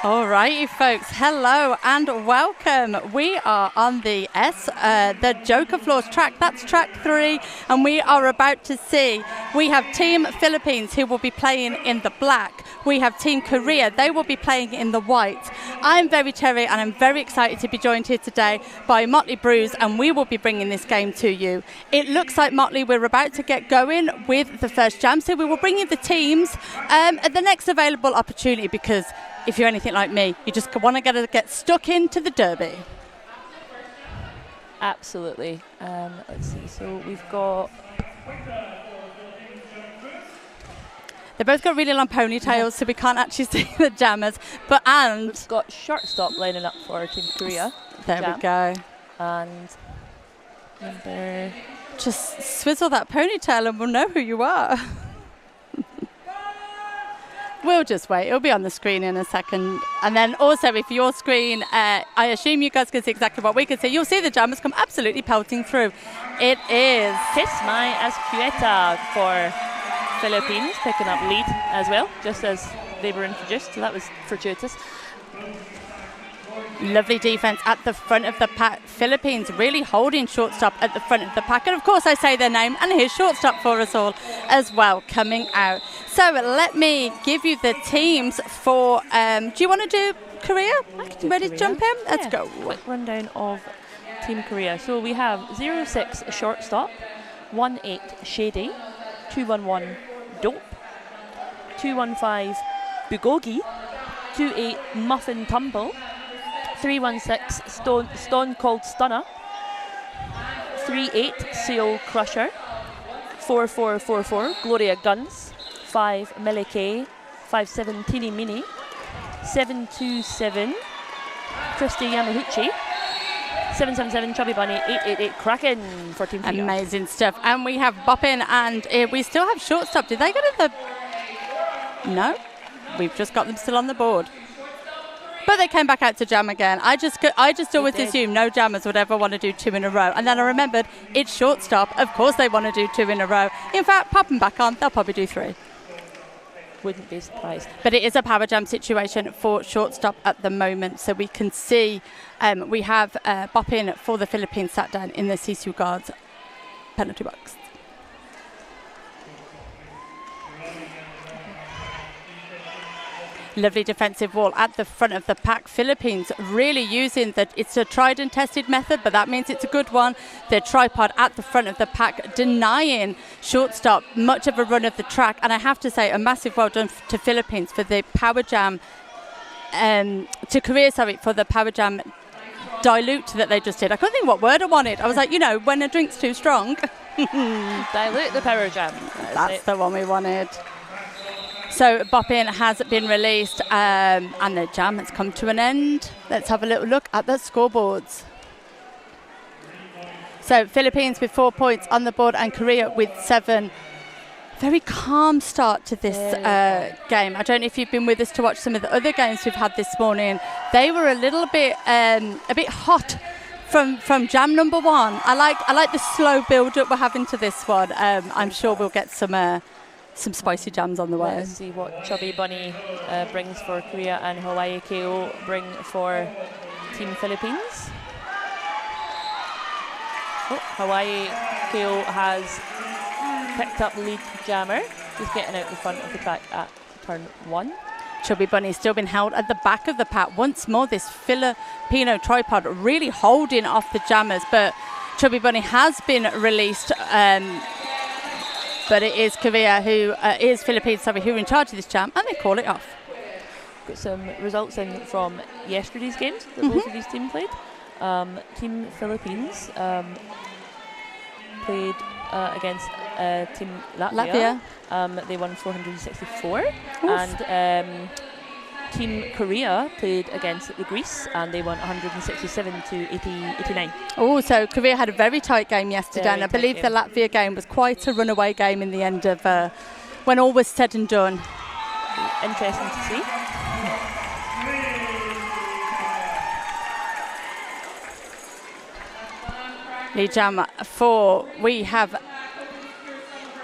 Alrighty, folks. Hello and welcome. We are on the Joker Floors track. That's track 3, and we are about to see. We have Team Philippines who will be playing in the black. We have Team Korea. They will be playing in the white. I'm Very Cherry, and I'm very excited to be joined here today by Motley Bruisers, and we will be bringing this game to you. It looks like, Motley, we're about to get going with the first jam, so we will bring you the teams at the next available opportunity, because if you're anything like me, you just want to get stuck into the derby. Absolutely. Let's see. So we've got... They both got really long ponytails, so we can't actually see the jammers. We've got shortstop lining up for Team Korea. There we go. And number... Just swizzle that ponytail and we'll know who you are. We'll just wait. It'll be on the screen in a second. And then also, if your screen, I assume you guys can see exactly what we can see. You'll see the jammers come absolutely pelting through. It is Kismay Azcueta for Philippines, picking up lead as well, just as they were introduced. So that was fortuitous. Lovely defense at the front of the pack. Philippines really holding shortstop at the front of the pack. And of course I say their name, and here's shortstop for us all as well coming out. So let me give you the teams for, do you want to do Korea? Ready to jump in? Let's go. Quick rundown of Team Korea. So we have 06 shortstop, 18 Shady, 211 Dope, 215 Bugogi, 28 Muffin Tumble, 316 Stone Cold Stunner, 38 Seal Crusher, 4444 Gloria Guns, 5 Melike, 57 Teeny Mini, 727 Christy Yamaguchi, 777 Chubby Bunny, 888 Kraken for Team Korea. Amazing stuff. And we have Boppin, and we still have shortstop. Did they go to the... No, we've just got them still on the board. But they came back out to jam again. I just always assumed no jammers would ever want to do 2 in a row. And then I remembered it's shortstop. Of course they want to do 2 in a row. In fact, pop them back on. They'll probably do 3. Wouldn't be surprised. But it is a power jam situation for shortstop at the moment. So we can see we have Boppin for the Philippines sat down in the Sisu Guards penalty box. Lovely defensive wall at the front of the pack. Philippines really using that. It's a tried and tested method, but that means it's a good one. The tripod at the front of the pack, denying shortstop much of a run of the track. And I have to say, a massive well done to Philippines for the power jam, to Korea, sorry, for the power jam dilute that they just did. I couldn't think what word I wanted. I was like, when a drink's too strong. Dilute the power jam. That's the one we wanted. So Boppin has been released, and the jam has come to an end. Let's have a little look at the scoreboards. So Philippines with 4 points on the board, and Korea with 7. Very calm start to this game. I don't know if you've been with us to watch some of the other games we've had this morning. They were a little bit hot from jam number 1. I like the slow build up we're having to this one. I'm sure we'll get some spicy jams on the way. Let's see what Chubby Bunny brings for Korea and Hawaii KO bring for Team Philippines. Hawaii KO has picked up lead jammer. He's getting out in front of the track at turn 1. Chubby Bunny's still been held at the back of the pack. Once more, this Filipino tripod really holding off the jammers, but Chubby Bunny has been released. But it is Korea who is Philippines, who are in charge of this jam, and they call it off. Got some results in from yesterday's games that both of these teams played. Team Philippines played against Team Latvia. They won 464. Oof. And Team Korea played against Greece, and they won 167 to 89. Oh, so Korea had a very tight game yesterday, and I believe the Latvia game was quite a runaway game in the end of when all was said and done. Interesting to see. Lead jam 4, we have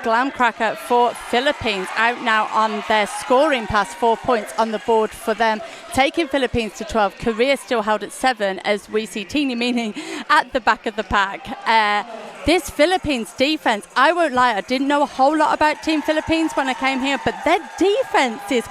Glamcracker for Philippines out now on their scoring pass, 4 points on the board for them, taking Philippines to 12. Korea still held at 7 as we see Teeny Meeny at the back of the pack. This Philippines defense, I won't lie, I didn't know a whole lot about Team Philippines when I came here, but their defense is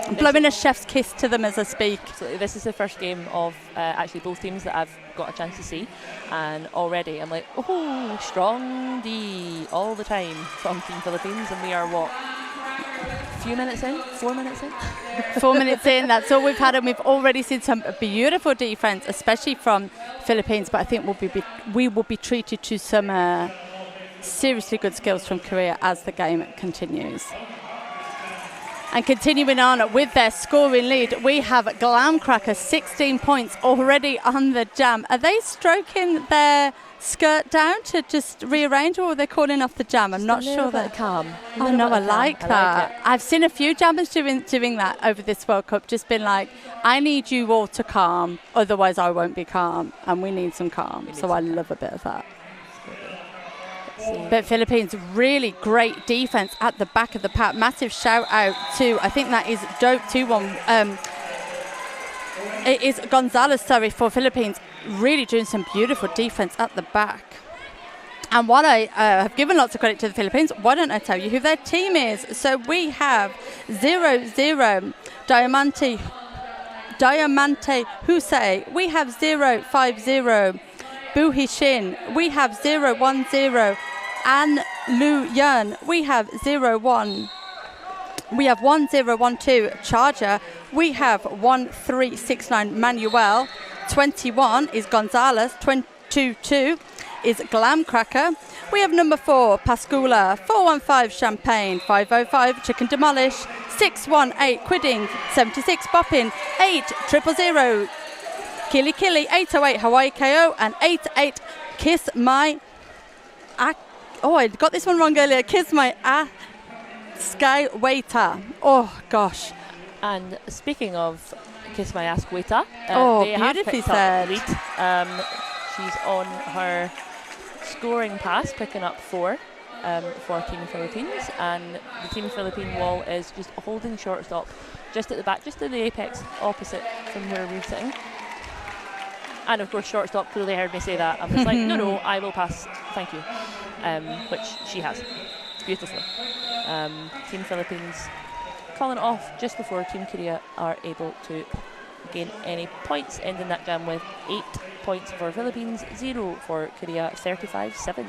I'm blowing a chef's kiss to them as I speak. So this is the first game of actually both teams that I've got a chance to see, and already I'm like, oh, strong D all the time from Team Philippines, and we are what? Few minutes in? 4 minutes in? 4 minutes in, that's all we've had, and we've already seen some beautiful defense, especially from Philippines, but I think we will be treated to some seriously good skills from Korea as the game continues. And continuing on with their scoring lead, we have Glamcracker, 16 points already on the jam. Are they stroking their skirt down to just rearrange, or are they calling off the jam? I'm not sure. Calm. Oh no, I like that. I've seen a few jammers doing that over this World Cup, just been like, I need you all to calm, otherwise I won't be calm, and we need some calm. So I love a bit of that. But Philippines, really great defense at the back of the pack. Massive shout out to, I think that is Dope 2-1. It is Gonzalez, for Philippines, really doing some beautiful defense at the back. And while I have given lots of credit to the Philippines, why don't I tell you who their team is? So we have 0-0 Diamante Husei. We have 0-5-0 Buhishin. We have 0-1-0 An Lu Yun. We have 0-1. We have 1-0-1-2 Charger. We have 1-3-6-9 Manuel. 21 is Gonzalez. 22 is Glamcracker. We have number 4 Pascula. 415 Champagne. 505 Chicken Demolish. 618 Quidding. 76 Boppin. 8000 Killy Killy. 808 Hawaii KO. And 88 Kiss My... I got this one wrong earlier. Kiss My Sky Waiter. Oh, gosh. And speaking of Kiss My Ask Waiter, they beautifully said. Lead. She's on her scoring pass, picking up 4 for Team Philippines, and the Team Philippine wall is just holding shortstop just at the back, just in the apex opposite from where we're sitting. And of course, shortstop clearly heard me say that. I was like, no, I will pass, thank you. Which she has. Beautiful. Team Philippines calling it off just before Team Korea are able to gain any points, ending that jam with 8 points for Philippines, 0 for Korea, 35-7.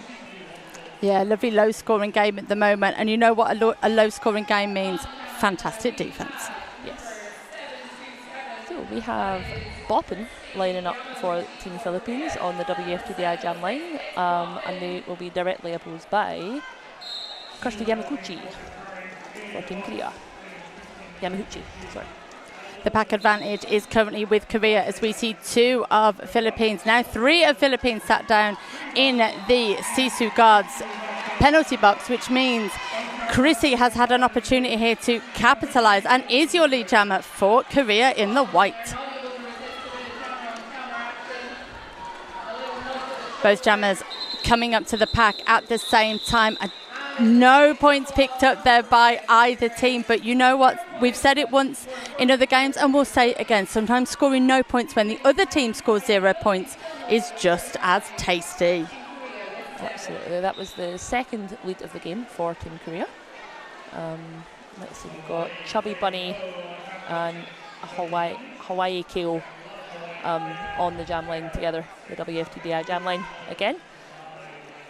Yeah, lovely low-scoring game at the moment. And you know what a low-scoring game means? Fantastic defence. Yes. So we have Boppin lining up for Team Philippines on the WFTDI jam line, and they will be directly opposed by Kirsty Yamaguchi for Team Korea. Yamaguchi, sorry. The pack advantage is currently with Korea as we see 2 of Philippines. Now 3 of Philippines sat down in the Sisu guards penalty box, which means Chrissy has had an opportunity here to capitalise and is your lead jammer for Korea in the white. Both jammers coming up to the pack at the same time. No points picked up there by either team, but you know what? We've said it once in other games and we'll say it again. Sometimes scoring no points when the other team scores 0 points is just as tasty. Absolutely. That was the second lead of the game for Team Korea. Let's see, we've got Chubby Bunny and Hawaii KO on the jam line together, the WFTDI jam line again.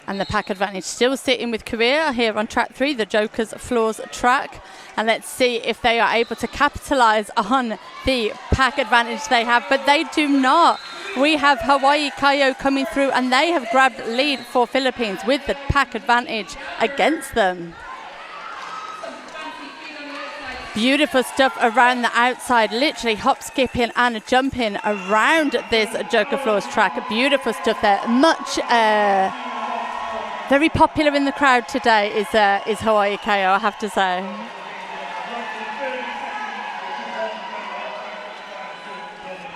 And the pack advantage still sitting with Korea here on track 3, the Joker's Floors track. And let's see if they are able to capitalise on the pack advantage they have, but they do not. We have Hawaii Kaio coming through and they have grabbed lead for Philippines with the pack advantage against them. Beautiful stuff around the outside, literally hop, skipping and jumping around this Joker Floors track. Beautiful stuff there. Much, very popular in the crowd today is Hawaii Kaio, I have to say.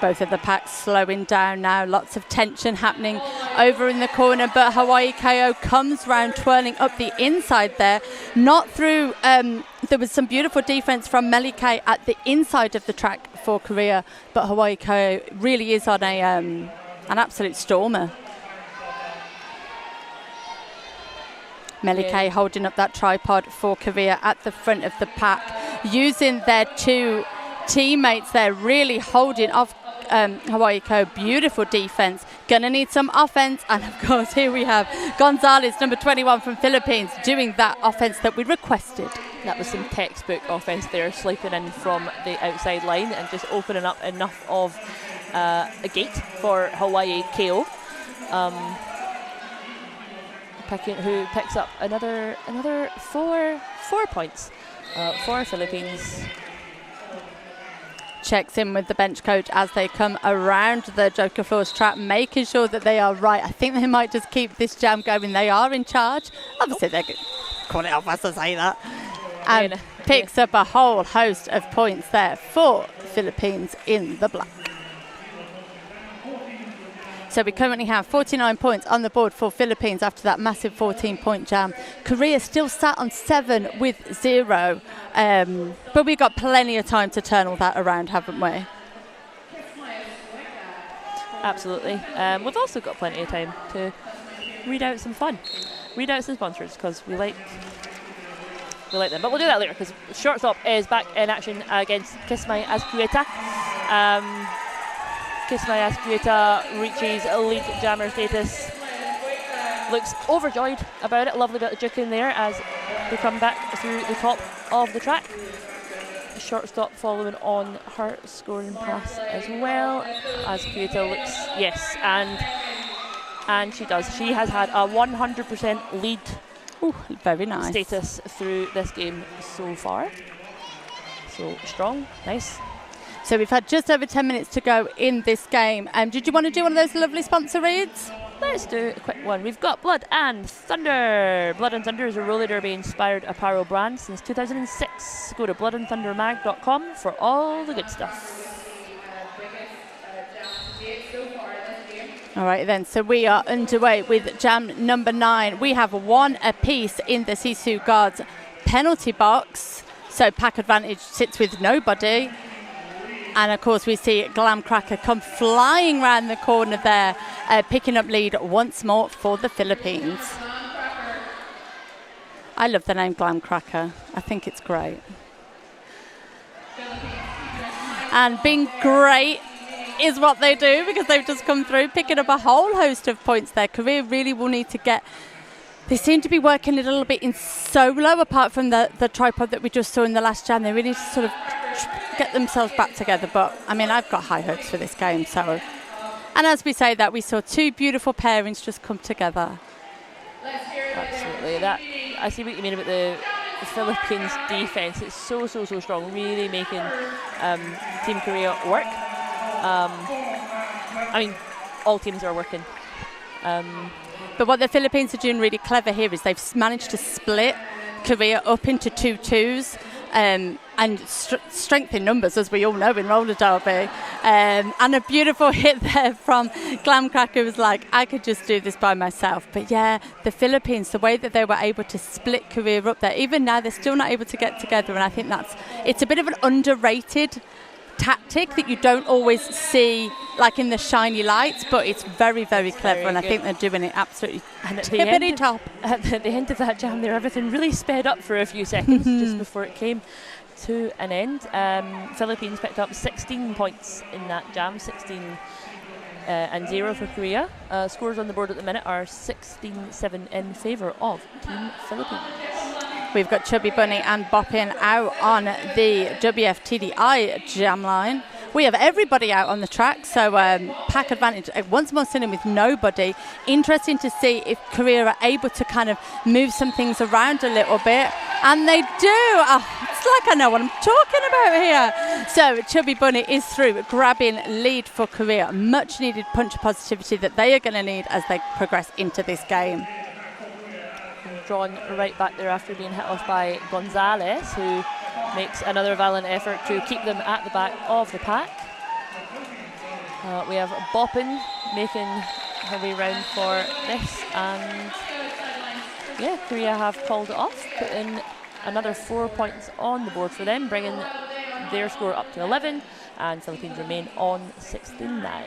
Both of the packs slowing down now. Lots of tension happening over in the corner, but Hawaii KO comes round, twirling up the inside there. Not through, there was some beautiful defense from Melike at the inside of the track for Korea, but Hawaii KO really is on an absolute stormer. Melike holding up that tripod for Korea at the front of the pack, using their two teammates there, really holding off Hawaii KO. Beautiful defense. Gonna need some offense, and of course here we have Gonzalez, number 21 from Philippines, doing that offense that we requested. That was some textbook offense there, sliping in from the outside line and just opening up enough of a gate for Hawaii KO. Who picks up another 4 points for Philippines. Checks in with the bench coach as they come around the Joker Floors track, making sure that they are right. I think they might just keep this jam going. They are in charge. Obviously, they're call it off as I say that. And picks up a whole host of points there for Philippines in the black. So we currently have 49 points on the board for Philippines after that massive 14-point jam. Korea still sat on 7 with 0. But we've got plenty of time to turn all that around, haven't we? Absolutely. We've also got plenty of time to read out some fun. Read out some sponsors, because we like them. But we'll do that later, because Shortstop is back in action against Kismay Azcueta. Kismay Azcueta reaches elite jammer status. Looks overjoyed about it. Lovely bit of juke in there as they come back through the top of the track. Shortstop following on her scoring pass as well. Azcueta looks, yes, and she does. She has had a 100% lead. Ooh, very nice status through this game so far. So strong, nice. So we've had just over 10 minutes to go in this game. Did you want to do one of those lovely sponsor reads? Let's do a quick one. We've got Blood and Thunder. Blood and Thunder is a roller derby inspired apparel brand since 2006. Go to bloodandthundermag.com for all the good stuff. All right then, so we are underway with jam number 9. We have 1 apiece in the Sisu Guards penalty box. So pack advantage sits with nobody. And of course we see Glam Cracker come flying round the corner there, picking up lead once more for the Philippines. I love the name Glam Cracker. I think it's great. And being great is what they do, because they've just come through, picking up a whole host of points there. Korea really will need to get... They seem to be working a little bit in solo, apart from the tripod that we just saw in the last jam. They really need to sort of get themselves back together. But, I mean, I've got high hopes for this game. So, and as we say that, we saw 2 beautiful pairings just come together. Absolutely. That, I see what you mean about the Philippines defense. It's so strong, really making Team Korea work. I mean, all teams are working. But what the Philippines are doing really clever here is they've managed to split Korea up into 2 twos, and strength in numbers, as we all know in roller derby. And a beautiful hit there from Glam Cracker, was like, I could just do this by myself. But yeah, the Philippines, the way that they were able to split Korea up there, even now they're still not able to get together. And I think it's a bit of an underrated tactic that you don't always see like in the shiny lights, but it's very clever, and I think they're doing it absolutely tippity top. At the end of that jam there, everything really sped up for a few seconds just before it came to an end. Philippines picked up 16 points in that jam, 16 and 0 for Korea. Scores on the board at the minute are 16-7 in favour of Team Philippines. We've got Chubby Bunny and Boppin out on the WFTDI jam line. We have everybody out on the track, so pack advantage once more sitting with nobody. Interesting to see if Korea are able to kind of move some things around a little bit, and they do. Oh, it's like I know what I'm talking about here. So Chubby Bunny is through, grabbing lead for Korea. Much needed punch of positivity that they are going to need as they progress into this game. Drawn right back there after being hit off by Gonzalez, who makes another valiant effort to keep them at the back of the pack. We have Boppin making her way round for this, and yeah, Korea have called it off, putting another 4 points on the board for them, bringing their score up to 11, and Philippines remain on 69.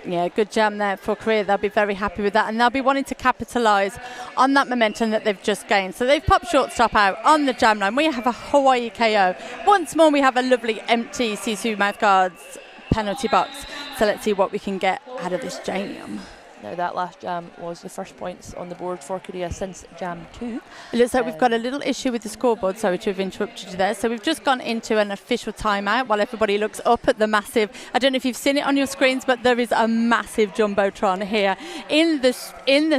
Yeah, good jam there for Korea. They'll be very happy with that, and they'll be wanting to capitalise on that momentum that they've just gained. So they've popped shortstop out on the jam line. We have a Hawaii KO. Once more, we have a lovely empty Sisu mouthguards penalty box. So let's see what we can get out of this jam. Now that last jam was the first points on the board for Korea since jam 2. It looks like we've got a little issue with the scoreboard. Sorry to have interrupted you there. So we've just gone into an official timeout while everybody looks up at the massive, I don't know if you've seen it on your screens, but there is a massive jumbotron here in the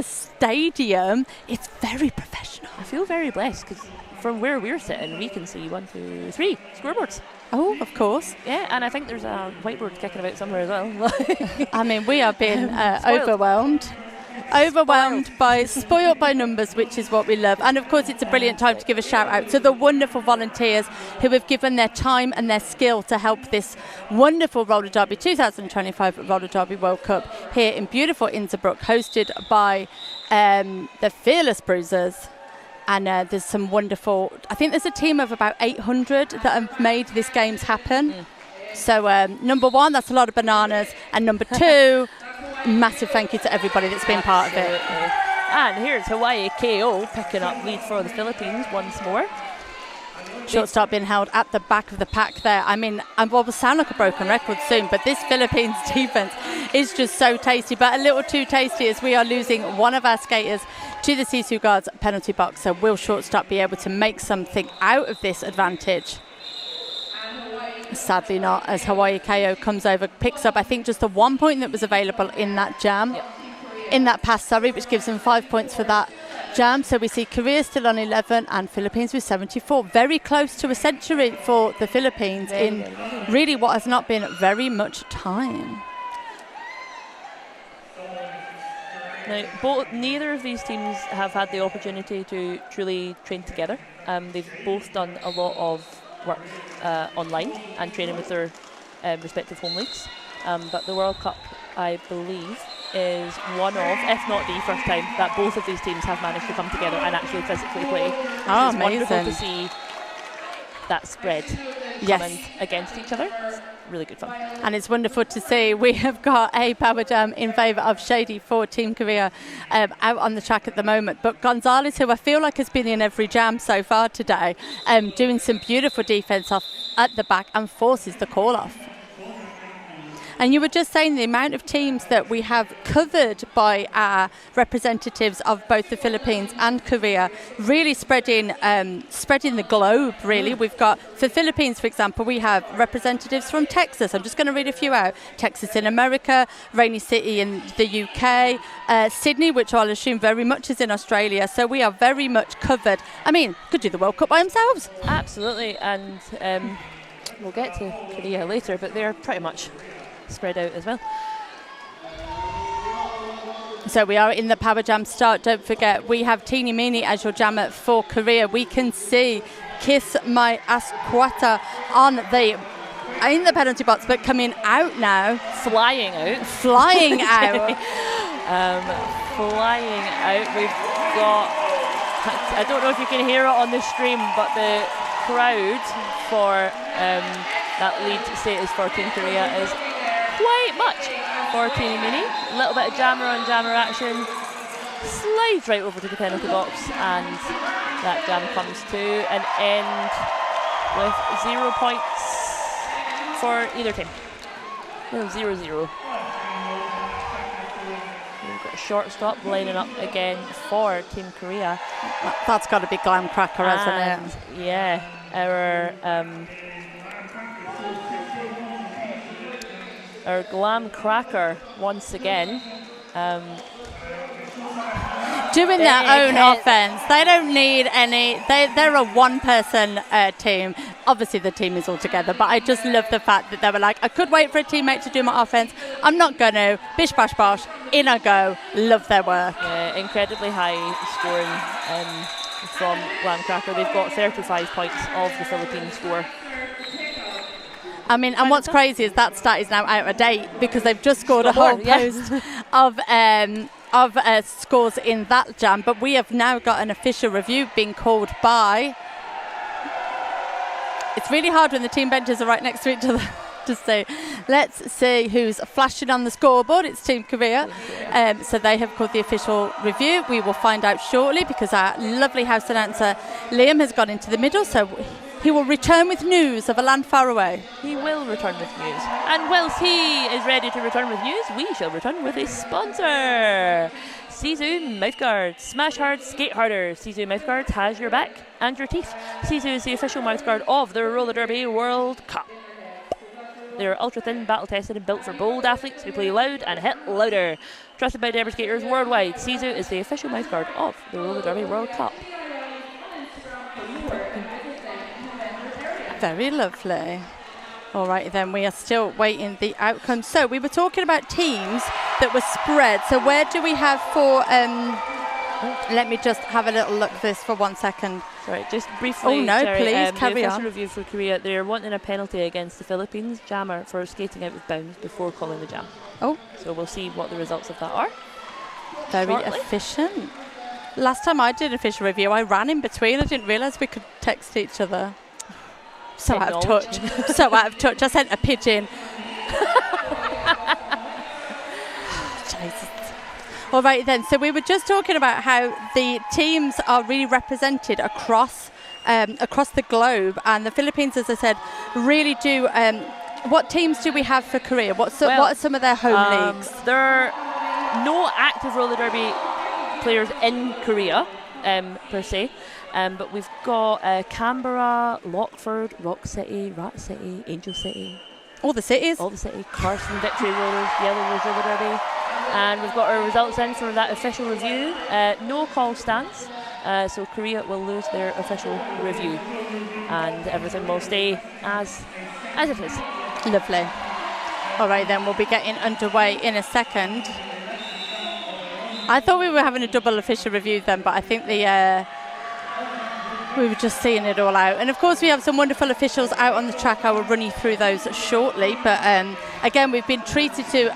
stadium. It's very professional. I feel very blessed because from where we're sitting, we can see 1, 2, 3 scoreboards. Oh, of course. Yeah, and I think there's a whiteboard kicking about somewhere as well. I mean, we are being overwhelmed. Spoiled by numbers, which is what we love. And of course, it's a brilliant time to give a shout out to the wonderful volunteers who have given their time and their skill to help this wonderful roller derby 2025 roller derby World Cup here in beautiful Innsbruck, hosted by the fearless Bruisers. And there's some wonderful, I think there's a team of about 800 that have made these games happen. So number one, that's a lot of bananas. And number two, massive thank you to everybody that's been part of it. And here's Hawaii KO picking up lead for the Philippines once more. Shortstop being held at the back of the pack there. I mean, I will sound like a broken record soon, but this Philippines defense is just so tasty, but a little too tasty as we are losing one of our skaters to the Sisu guards penalty box. So will shortstop be able to make something out of this advantage? Sadly not, as Hawaii KO comes over, picks up, I think, just the 1 point that was available in that jam. Yep. In that pass, which gives them 5 points for that jam. So we see Korea still on 11 and Philippines with 74. Very close to a century for the Philippines in really what has not been very much time. Now, neither of these teams have had the opportunity to truly train together. They've both done a lot of work online and training with their respective home leagues. But the World Cup, I believe, is one of, if not the first time, that both of these teams have managed to come together and actually physically play. Oh, it's amazing. wonderful to see that spread coming against each other. It's really good fun. And it's wonderful to see we have got a power jam in favour of Shady for Team Korea out on the track at the moment. But Gonzalez, who I feel like has been in every jam so far today, doing some beautiful defence off at the back and forces the call off. And you were just saying the amount of teams that we have covered by our representatives of both the Philippines and Korea, really spreading the globe, really. We've got, for Philippines, for example, we have representatives from Texas. I'm just going to read a few out. Texas in America, Rainy City in the UK, Sydney, which I'll assume very much is in Australia. So we are very much covered. I mean, could do the World Cup by themselves. Absolutely. And we'll get to Korea later, but they're pretty much spread out as well. So we are in the power jam start. Don't forget, we have Teeny Meeny as your jammer for Korea. We can see Kiss My Asquata in the penalty box, but coming out now. Flying out. Flying out. We've got, I don't know if you can hear it on the stream, but the crowd for that lead status for Team Korea is quite much for Teeny Meeny. A little bit of jammer on jammer action. Slides right over to the penalty box, and that jam comes to an end with 0 points for either team. 0-0. We've got a shortstop lining up again for Team Korea. That's got to be Glam Cracker, hasn't it? Yeah, our Glam Cracker once again doing their own offense. They don't need any. They're a one-person team. Obviously, the team is all together, but I just love the fact that they were like, I could wait for a teammate to do my offense. I'm not going to. Bish, bash, bosh. In I go. Love their work. Yeah, incredibly high scoring from Glam Cracker. They've got 35 points of the Philippine score. I mean, and what's crazy is that stat is now out of date because they've just scored a whole post of scores in that jam. But we have now got an official review being called by... It's really hard when the team benches are right next to each other to say. Let's see who's flashing on the scoreboard. It's Team Korea. So they have called the official review. We will find out shortly because our lovely house announcer Liam has gone into the middle. So he will return with news of a land far away. He will return with news. And whilst he is ready to return with news, we shall return with a sponsor. Sisu Mouthguard. Smash hard, skate harder. Sisu Mouthguard has your back and your teeth. Sisu is the official mouthguard of the Roller Derby World Cup. They're ultra thin, battle tested, and built for bold athletes who play loud and hit louder. Trusted by derby skaters worldwide, Sisu is the official mouthguard of the Roller Derby World Cup. Very lovely. All right, then we are still waiting the outcome. So we were talking about teams that were spread. So where do we have for... let me just have a little look at this for 1 second. Sorry, just briefly. Oh no, please carry the on. official review for Korea, they're wanting a penalty against the Philippines jammer for skating out of bounds before calling the jam. Oh. So we'll see what the results of that are. Very shortly. Efficient. Last time I did an official review, I ran in between. I didn't realise we could text each other. So out of touch. So out of touch. I sent a pigeon. Jesus. All right then. So we were just talking about how the teams are really represented across the globe, and the Philippines, as I said, really do. What teams do we have for Korea? What are some of their home leagues? There are no active roller derby players in Korea per se. But we've got Canberra, Lockford, Rock City, Rat City, Angel City. All the cities? All the city. Carson, Victory Rollers, Yellow Rose Roller Derby. And we've got our results in for that official review. No call stands, so Korea will lose their official review. And everything will stay as it is. Lovely. All right, then we'll be getting underway in a second. I thought we were having a double official review then, but I think we were just seeing it all out. And of course we have some wonderful officials out on the track. I will run you through those shortly. But again, we've been treated to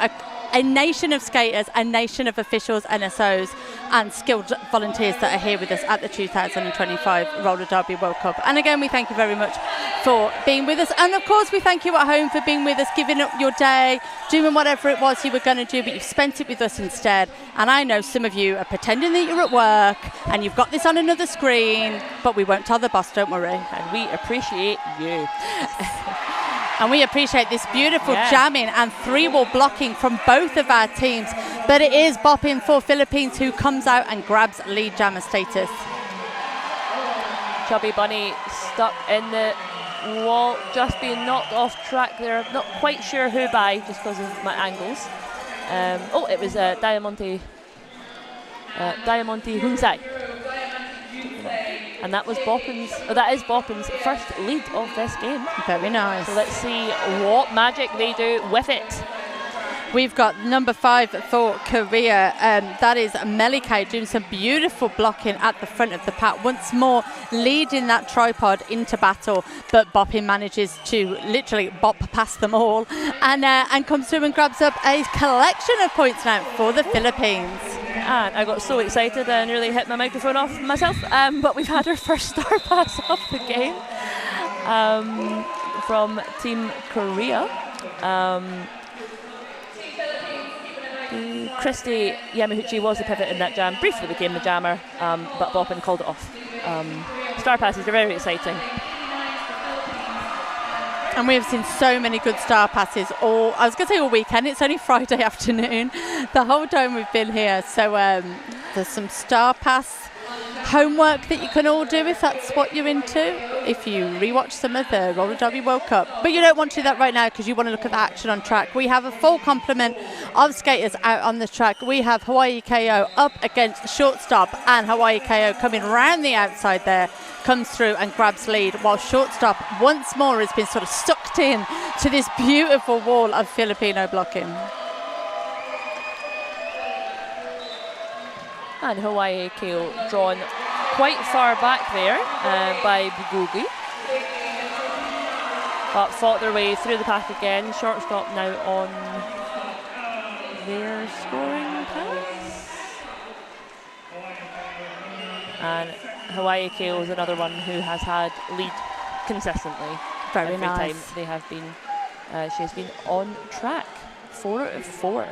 a nation of skaters, a nation of officials, NSOs and skilled volunteers that are here with us at the 2025 Roller Derby World Cup. And again, we thank you very much for being with us. And of course, we thank you at home for being with us, giving up your day, doing whatever it was you were going to do, but you've spent it with us instead. And I know some of you are pretending that you're at work and you've got this on another screen, but we won't tell the boss, don't worry. And we appreciate you. And we appreciate this beautiful jamming and three-wall blocking from both of our teams. But it is bopping for Philippines, who comes out and grabs lead jammer status. Chubby Bunny stuck in the wall, just being knocked off track there. Not quite sure who by, just because of my angles. It was Diamante Hunsai. And that is Boppin's first lead of this game. Very nice. So let's see what magic they do with it. We've got number 5 for Korea. That is Melikay doing some beautiful blocking at the front of the pack. Once more leading that tripod into battle, but Boppin manages to literally bop past them all and comes through and grabs up a collection of points now for the Philippines. And I got so excited I nearly hit my microphone off myself. But we've had our first star pass of the game from Team Korea. Christy Yamaguchi was the pivot in that jam. Briefly became the jammer, but Boppin called it off. Star passes are very exciting. And we have seen so many good star passes I was going to say all weekend. It's only Friday afternoon. The whole time we've been here. So there's some star pass homework that you can all do if that's what you're into, if you rewatch some of the Roller Derby World Cup. But you don't want to do that right now because you want to look at the action on track. We have a full complement of skaters out on the track. We have Hawaii KO up against Shortstop, and Hawaii KO coming round the outside there, comes through and grabs lead, while Shortstop once more has been sort of sucked in to this beautiful wall of Filipino blocking. And Hawaii KO drawn quite far back there by Bugugi. but fought their way through the pack again. Shortstop now on their scoring pass. And Hawaii Kale is another one who has had lead consistently. Very every nice. time they have been. She has been on track. 4 out of 4.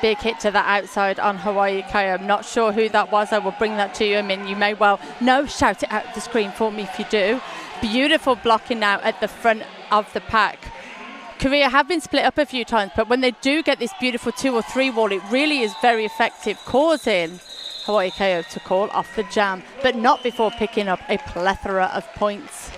Big hit to the outside on Hawaii Kale. I'm not sure who that was. I will bring that to you. I mean, you may well know. Shout it out the screen for me if you do. Beautiful blocking now at the front of the pack. Korea have been split up a few times, but when they do get this beautiful 2 or 3 wall, it really is very effective, causing Hawaii Kale to call off the jam, but not before picking up a plethora of points.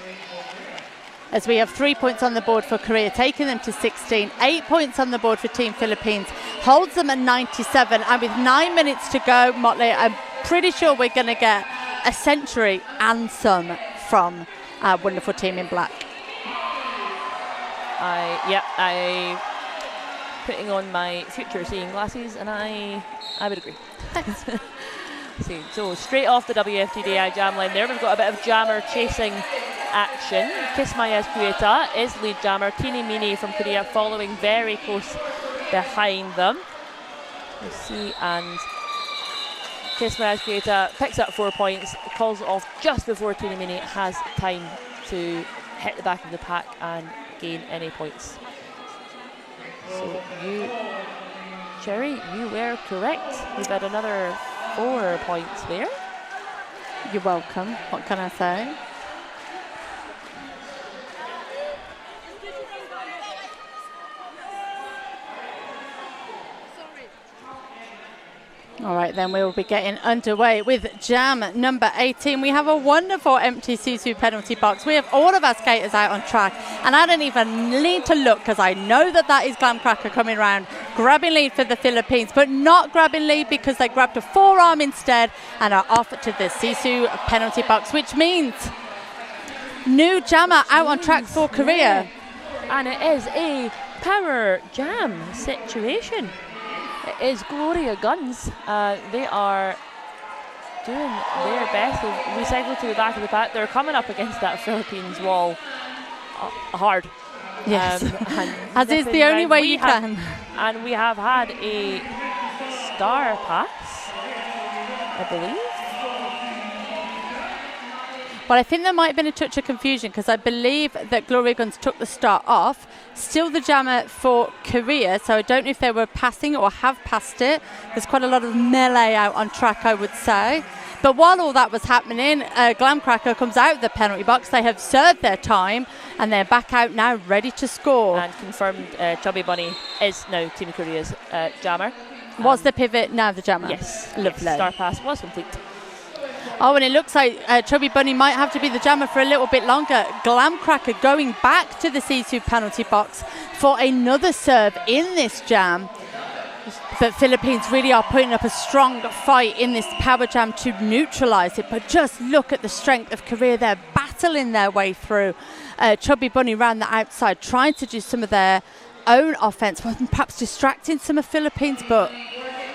As we have 3 points on the board for Korea, taking them to 16. 8 points on the board for Team Philippines, holds them at 97. And with 9 minutes to go, Motley, I'm pretty sure we're going to get a century and some from our wonderful team in black. I putting on my future seeing glasses, and I would agree. So straight off the WFTDI jam line there, we've got a bit of jammer chasing action. Kismaya Escueta is lead jammer. Tini Mini from Korea following very close behind them. Let's see, and Kismaya Escueta picks up 4 points, calls it off just before Tini Mini has time to hit the back of the pack and gain any points. So you, Cherry, you were correct. We've had another 4 points there. You're welcome. What can I say? All right, then we will be getting underway with jam number 18. We have a wonderful empty Sisu penalty box. We have all of our skaters out on track, and I don't even need to look because I know that is Glam Cracker coming around, grabbing lead for the Philippines, but not grabbing lead because they grabbed a forearm instead and are off to the Sisu penalty box, which means new jammer out on track for Korea. And it is a power jam situation. It is Gloria Guns. They are doing their best. They've recycled to the back of the pack. They're coming up against that Philippines wall hard. Yes, as is the only way you can. And we have had a star pass, I believe. Well, I think there might have been a touch of confusion because I believe that Gloria Guns took the start off. Still the jammer for Korea, so I don't know if they were passing or have passed it. There's quite a lot of melee out on track, I would say. But while all that was happening, Glam Cracker comes out of the penalty box. They have served their time and they're back out now, ready to score. And confirmed Chubby Bunny is now Team Korea's jammer. Was the pivot now the jammer? Yes. Lovely. Yes, star pass was complete. Oh, and it looks like Chubby Bunny might have to be the jammer for a little bit longer. Glam Cracker going back to the Sisu penalty box for another serve in this jam. But Philippines really are putting up a strong fight in this power jam to neutralise it. But just look at the strength of Korea. They're battling their way through. Chubby Bunny round the outside, trying to do some of their own offence, perhaps distracting some of Philippines, but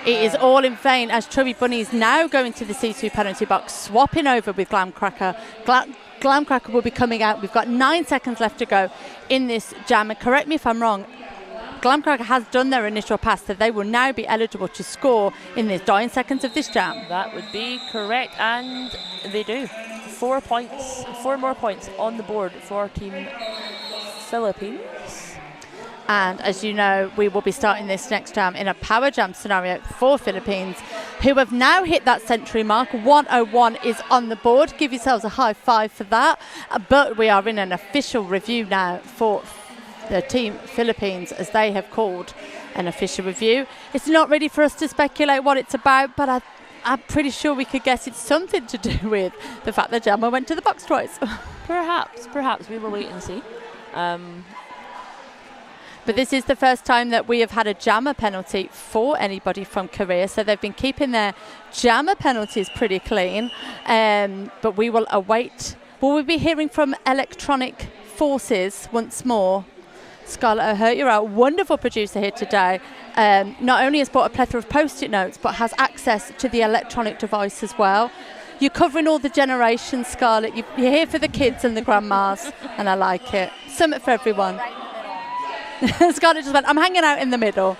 it is all in vain as Chubby Bunny is now going to the C2 penalty box, swapping over with Glam Cracker. Glam Cracker will be coming out. We've got 9 seconds left to go in this jam. And correct me if I'm wrong, Glam Cracker has done their initial pass, so they will now be eligible to score in the dying seconds of this jam. That would be correct, and they do. 4 points, 4 more points on the board for Team Philippines. And as you know, we will be starting this next jam in a power jam scenario for Philippines, who have now hit that century mark. 101 is on the board. Give yourselves a high five for that. But we are in an official review now for the Team Philippines, as they have called an official review. It's not ready for us to speculate what it's about, but I'm pretty sure we could guess it's something to do with the fact that Jammer went to the box twice. Perhaps. We will wait and see. But this is the first time that we have had a jammer penalty for anybody from Korea. So they've been keeping their jammer penalties pretty clean. But we will await. Will we be hearing from Electronic Forces once more? Scarlett O'Hurt, you're our wonderful producer here today. Not only has brought a plethora of post-it notes, but has access to the electronic device as well. You're covering all the generations, Scarlett. You're here for the kids and the grandmas, and I like it. Something for everyone. Scarlett just went, I'm hanging out in the middle.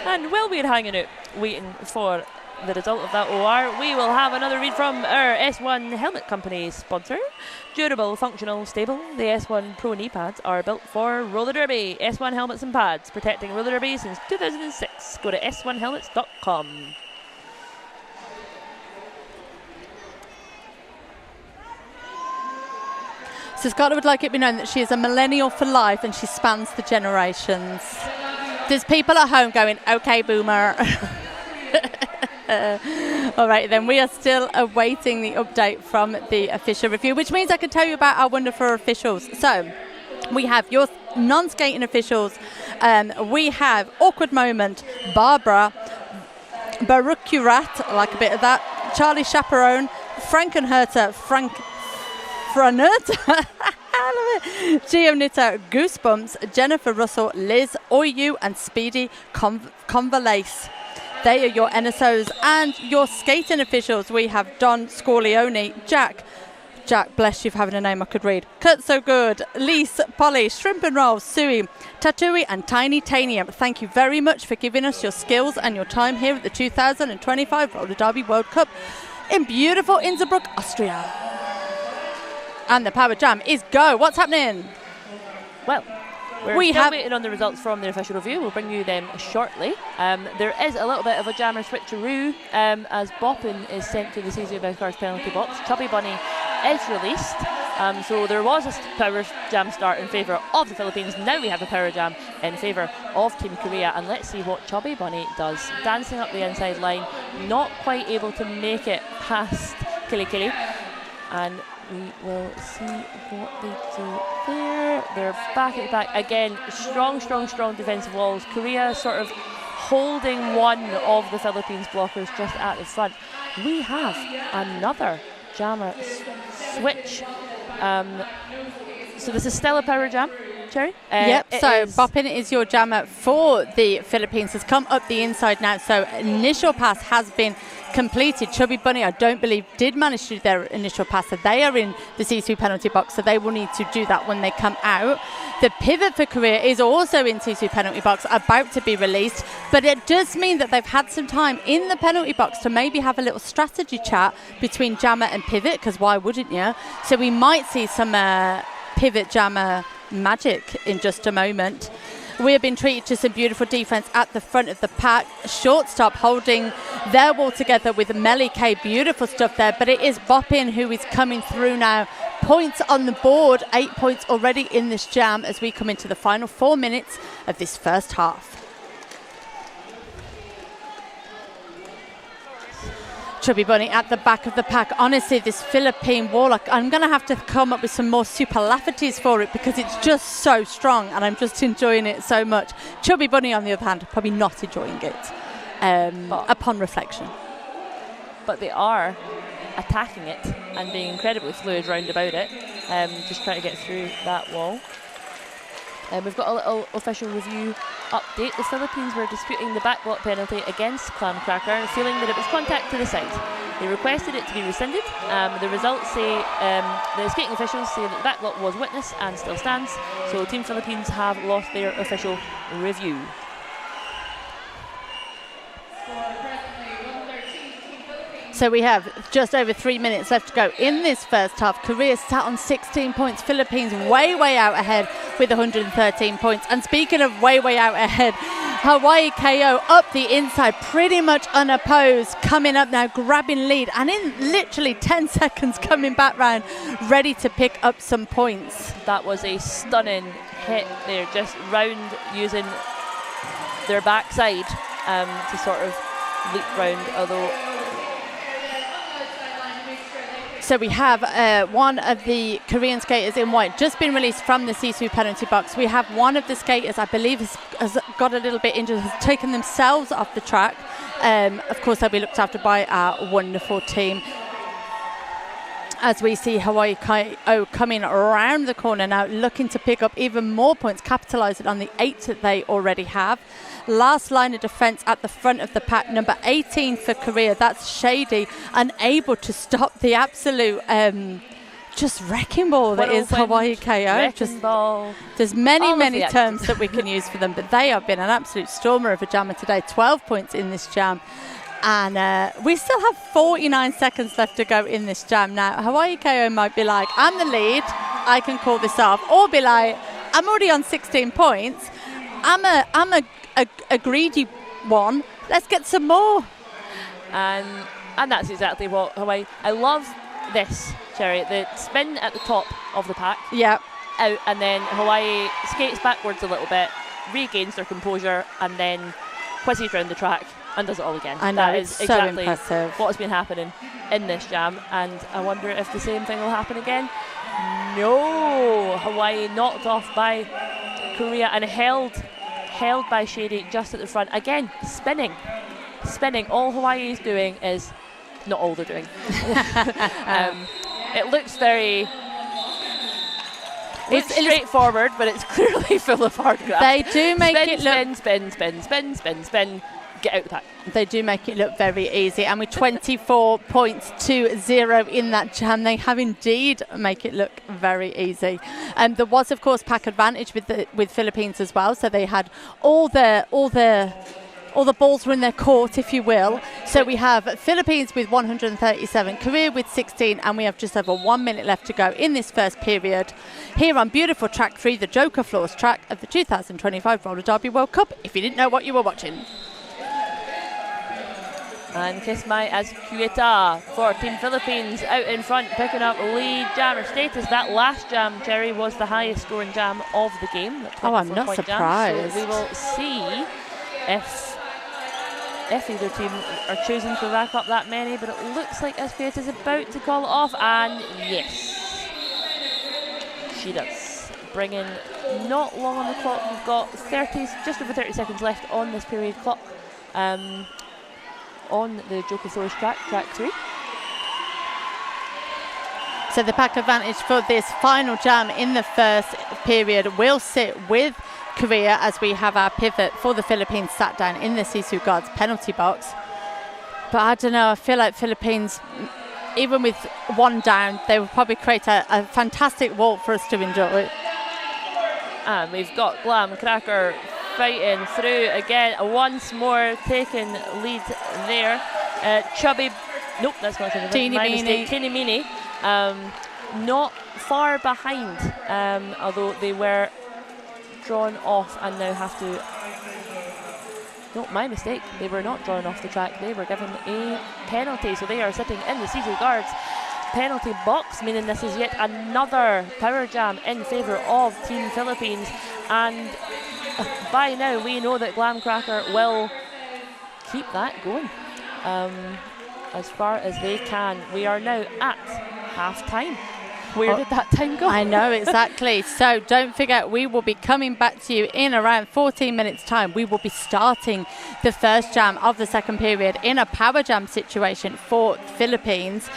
And while we're hanging out, waiting for the result of that OR, we will have another read from our S1 Helmet Company sponsor. Durable, functional, stable. The S1 Pro knee pads are built for roller derby. S1 helmets and pads, protecting roller derby since 2006. Go to s1helmets.com. So Scarlett would like it to be known that she is a millennial for life and she spans the generations. There's people at home going, okay, boomer. All right, then we are still awaiting the update from the official review, which means I can tell you about our wonderful officials. So we have your non-skating officials. We have Awkward Moment, Barbara, Barukurat, I like a bit of that, Charlie Chaperone, Frankenherter, Franerta, Gionita, Goosebumps, Jennifer Russell, Liz, Oyu, and Speedy Convalese. They are your NSOs. And your skating officials, we have Don Scorleone, Jack, bless you for having a name I could read, Kurt So Good, Lise, Polly, Shrimp and Roll, Sui, Tatui, and Tiny Tanium. Thank you very much for giving us your skills and your time here at the 2025 Roller Derby World Cup in beautiful Innsbruck, Austria. And the Power Jam is go. What's happening? Well, we're still waiting on the results from the official review. We'll bring you them shortly. There is a little bit of a jammer switcheroo as Boppin is sent to the CZ Cars penalty box. Chubby Bunny is released. So there was a Power Jam start in favour of the Philippines. Now we have a Power Jam in favour of Team Korea. And let's see what Chubby Bunny does. Dancing up the inside line, not quite able to make it past Kili Kili. And we will see what they do there. They're back at the back. Again, strong defensive walls. Korea sort of holding one of the Philippines blockers just at the front. We have another jammer switch. So this is still a Power Jam, Cherry? Yep, so Boppin is your jammer for the Philippines. Has come up the inside now. So initial pass has been completed. Chubby Bunny, I don't believe, did manage to do their initial pass. So they are in the C2 penalty box, so they will need to do that when they come out. The pivot for Korea is also in C2 penalty box, about to be released. But it does mean that they've had some time in the penalty box to maybe have a little strategy chat between jammer and pivot, because why wouldn't you? So we might see some pivot jammer magic in just a moment. We have been treated to some beautiful defense at the front of the pack. Shortstop holding their wall together with Melly K. Beautiful stuff there, but it is Boppin who is coming through now. Points on the board, 8 points already in this jam as we come into the final 4 minutes of this first half. Chubby Bunny at the back of the pack. Honestly, this Philippine wall, I'm going to have to come up with some more superlatives for it because it's just so strong and I'm just enjoying it so much. Chubby Bunny, on the other hand, probably not enjoying it upon reflection. But they are attacking it and being incredibly fluid round about it, just trying to get through that wall. We've got a little official review update. The Philippines were disputing the backblock penalty against Clam Cracker, feeling that it was contact to the side. They requested it to be rescinded. The results say, the skating officials say that the backblock was witness and still stands. So Team Philippines have lost their official review. So we have just over 3 minutes left to go in this first half. Korea sat on 16 points. Philippines way out ahead with 113 points. And speaking of way out ahead, Hawaii KO up the inside, pretty much unopposed, coming up now, grabbing lead. And in literally 10 seconds coming back round, ready to pick up some points. That was a stunning hit there, just round using their backside to sort of leap round, although... So we have one of the Korean skaters in white just been released from the Sisu penalty box. We have one of the skaters, I believe, has got a little bit injured, has taken themselves off the track. Of course, they'll be looked after by our wonderful team. as we see Hawaii Kai-O coming around the corner now, looking to pick up even more points, capitalising on the 8 that they already have. Last line of defence at the front of the pack, number 18 for Korea, that's Shady, unable to stop the absolute just wrecking ball that is Hawaii Kai-O. There's many terms that we can use for them, but they have been an absolute stormer of a jammer today. 12 points in this jam. And we still have 49 seconds left to go in this jam. Now, Hawaii Kai-O might be like, I'm the lead, I can call this off. Or be like, I'm already on 16 points. I'm a greedy one. Let's get some more. And that's exactly what Hawaii... I love this, Cherry. The spin at the top of the pack. Yeah. Out, and then Hawaii skates backwards a little bit, regains their composure, and then whizzes around the track and does it all again. I know, that it's is exactly so impressive. What has been happening in this jam, and I wonder if the same thing will happen again. No, Hawaii knocked off by Korea and held by Shady just at the front. Again, spinning. All Hawaii is doing is, not all they're doing. It looks very... It's straightforward, but it's clearly full of hard graft. They do make it look... Spin, get out the pack. They do make it look very easy. And with 24 points to 0 in that jam, they have indeed make it look very easy. There was, of course, pack advantage with Philippines as well. So they had all the balls were in their court, if you will. So we have Philippines with 137, Korea with 16, and we have just over 1 minute left to go in this first period. Here on beautiful track 3, the Joker Floors track of the 2025 Roller Derby World Cup, if you didn't know what you were watching. And Kismai as Kueta for Team Philippines out in front, picking up lead jammer status. That last jam, Jerry, was the highest scoring jam of the game. Oh, I'm not surprised. So we will see if either team are choosing to rack up that many, but it looks like Kueta is about to call it off, and yes, she does. Bringing not long on the clock. We've got just over 30 seconds left on this period clock. On the Joker Floors track 3. So the pack advantage for this final jam in the first period will sit with Korea as we have our pivot for the Philippines sat down in the Sisu Guards penalty box. But I don't know, I feel like Philippines, even with one down, they will probably create a fantastic wall for us to enjoy. And we've got Glam Cracker fighting through again, once more taking lead there. Chubby, nope, that's not my mistake. Teeny Meeny, not far behind, although they were drawn off and now have to. No, my mistake. They were not drawn off the track. They were given a penalty, so they are sitting in the Cecil Guards penalty box, meaning this is yet another power jam in favour of Team Philippines. And by now we know that Glam Cracker will keep that going as far as they can. We are now at half time. Where did that time go? I know, exactly. So don't forget, we will be coming back to you in around 14 minutes time. We will be starting the first jam of the second period in a power jam situation for Philippines.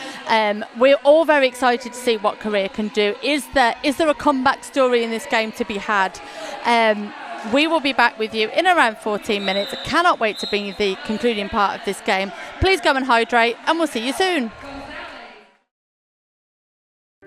We're all very excited to see what Korea can do. Is there a comeback story in this game to be had? We will be back with you in around 14 minutes. I cannot wait to bring you the concluding part of this game. Please go and hydrate, and we'll see you soon.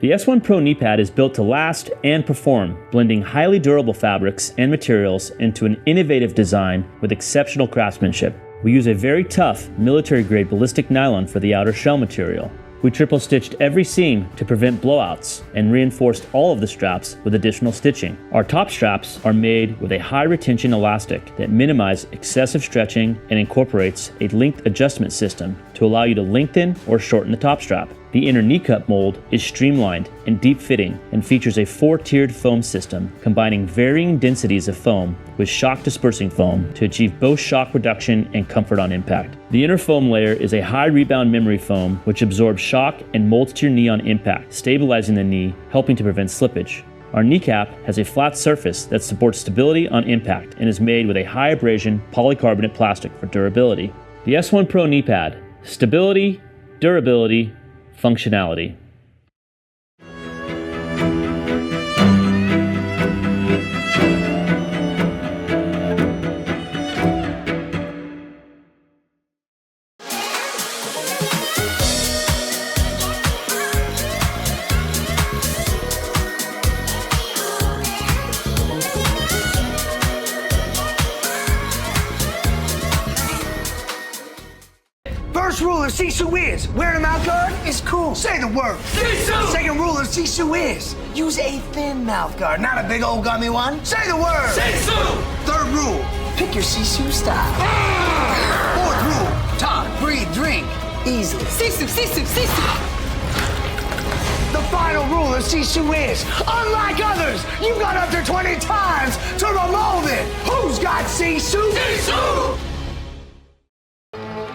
The S1 Pro knee pad is built to last and perform, blending highly durable fabrics and materials into an innovative design with exceptional craftsmanship. We use a very tough, military-grade ballistic nylon for the outer shell material. We triple-stitched every seam to prevent blowouts and reinforced all of the straps with additional stitching. Our top straps are made with a high-retention elastic that minimizes excessive stretching and incorporates a length adjustment system to allow you to lengthen or shorten the top strap. The inner knee cup mold is streamlined and deep-fitting and features a 4-tiered foam system combining varying densities of foam with shock-dispersing foam to achieve both shock reduction and comfort on impact. The inner foam layer is a high-rebound memory foam which absorbs shock and molds to your knee on impact, stabilizing the knee, helping to prevent slippage. Our kneecap has a flat surface that supports stability on impact and is made with a high abrasion polycarbonate plastic for durability. The S1 Pro knee pad: stability, durability, functionality. of Sisu is wearing a mouth guard is cool. Say the word. Sisu! Second rule of Sisu is use a thin mouth guard, not a big old gummy one. Say the word. Sisu! Third rule, pick your Sisu style. Fourth rule, talk, breathe, drink easily. Sisu, Sisu, Sisu! The final rule of Sisu is, unlike others, you got up to 20 times to remove it. Who's got Sisu? Sisu!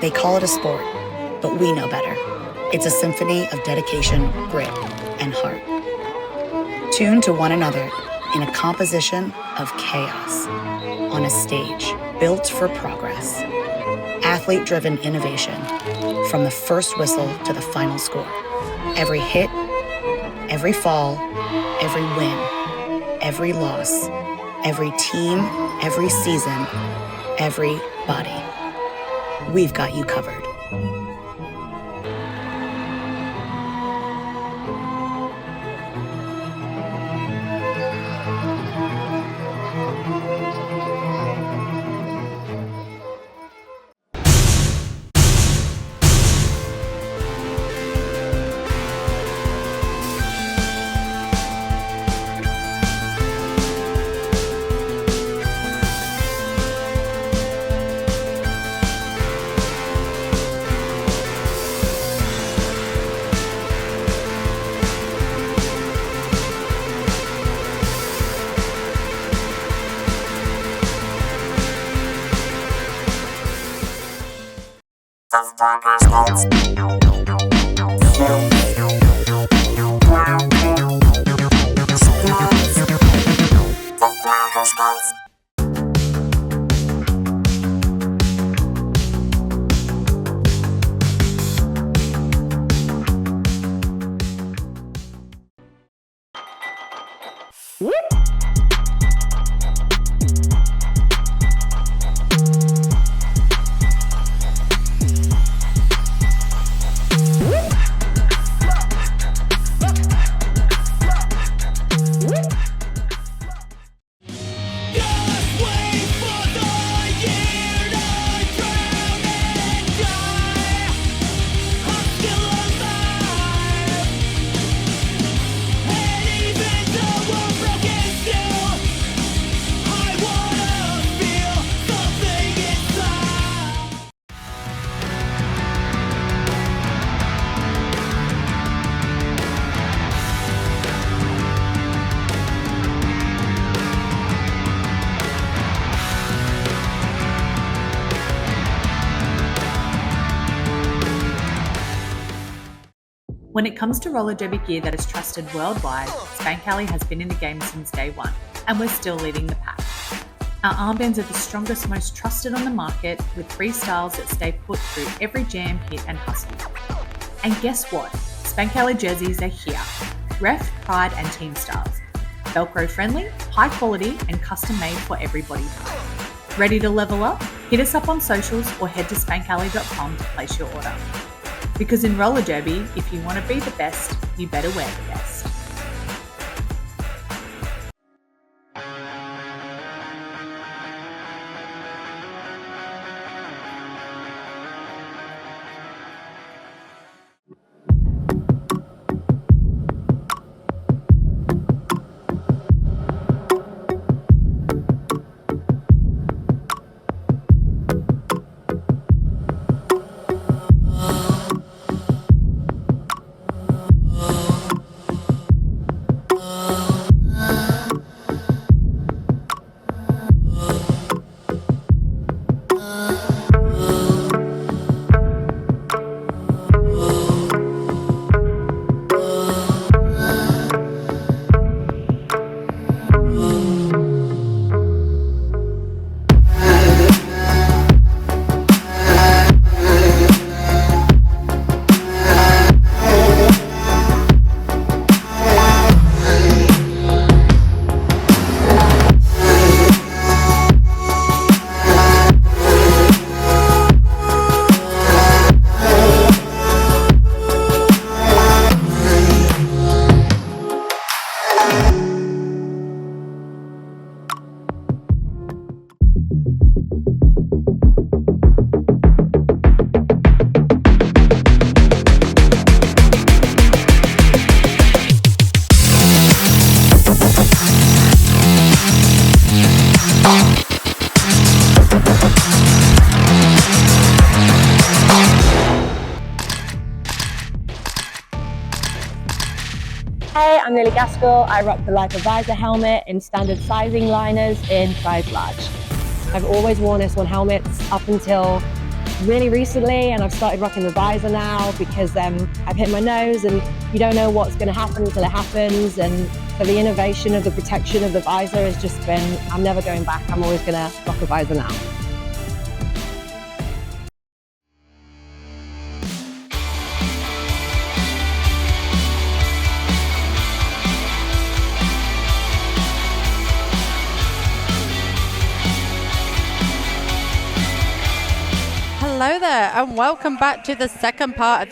They call it a sport, but we know better. It's a symphony of dedication, grit, and heart. Tuned to one another in a composition of chaos on a stage built for progress. Athlete-driven innovation from the first whistle to the final score. Every hit, every fall, every win, every loss, every team, every season, every body. We've got you covered. When it comes to roller derby gear that is trusted worldwide, Spank Alley has been in the game since day one, and we're still leading the pack. Our armbands are the strongest, most trusted on the market, with 3 styles that stay put through every jam, hit and hustle. And guess what? Spank Alley jerseys are here. Ref, Pride and Team styles. Velcro friendly, high quality and custom made for every body type. Ready to level up? Hit us up on socials or head to spankalley.com to place your order. Because in roller derby, if you want to be the best, you better wear the best. Hey, I'm Lily Gaskell. I rock the Life Visor helmet in standard sizing liners in size large. I've always worn S1 helmets up until really recently, and I've started rocking the visor now because I've hit my nose and you don't know what's going to happen until it happens. And so the innovation of the protection of the visor has just been, I'm never going back. I'm always going to rock a visor now. Hello there, and welcome back to the second part of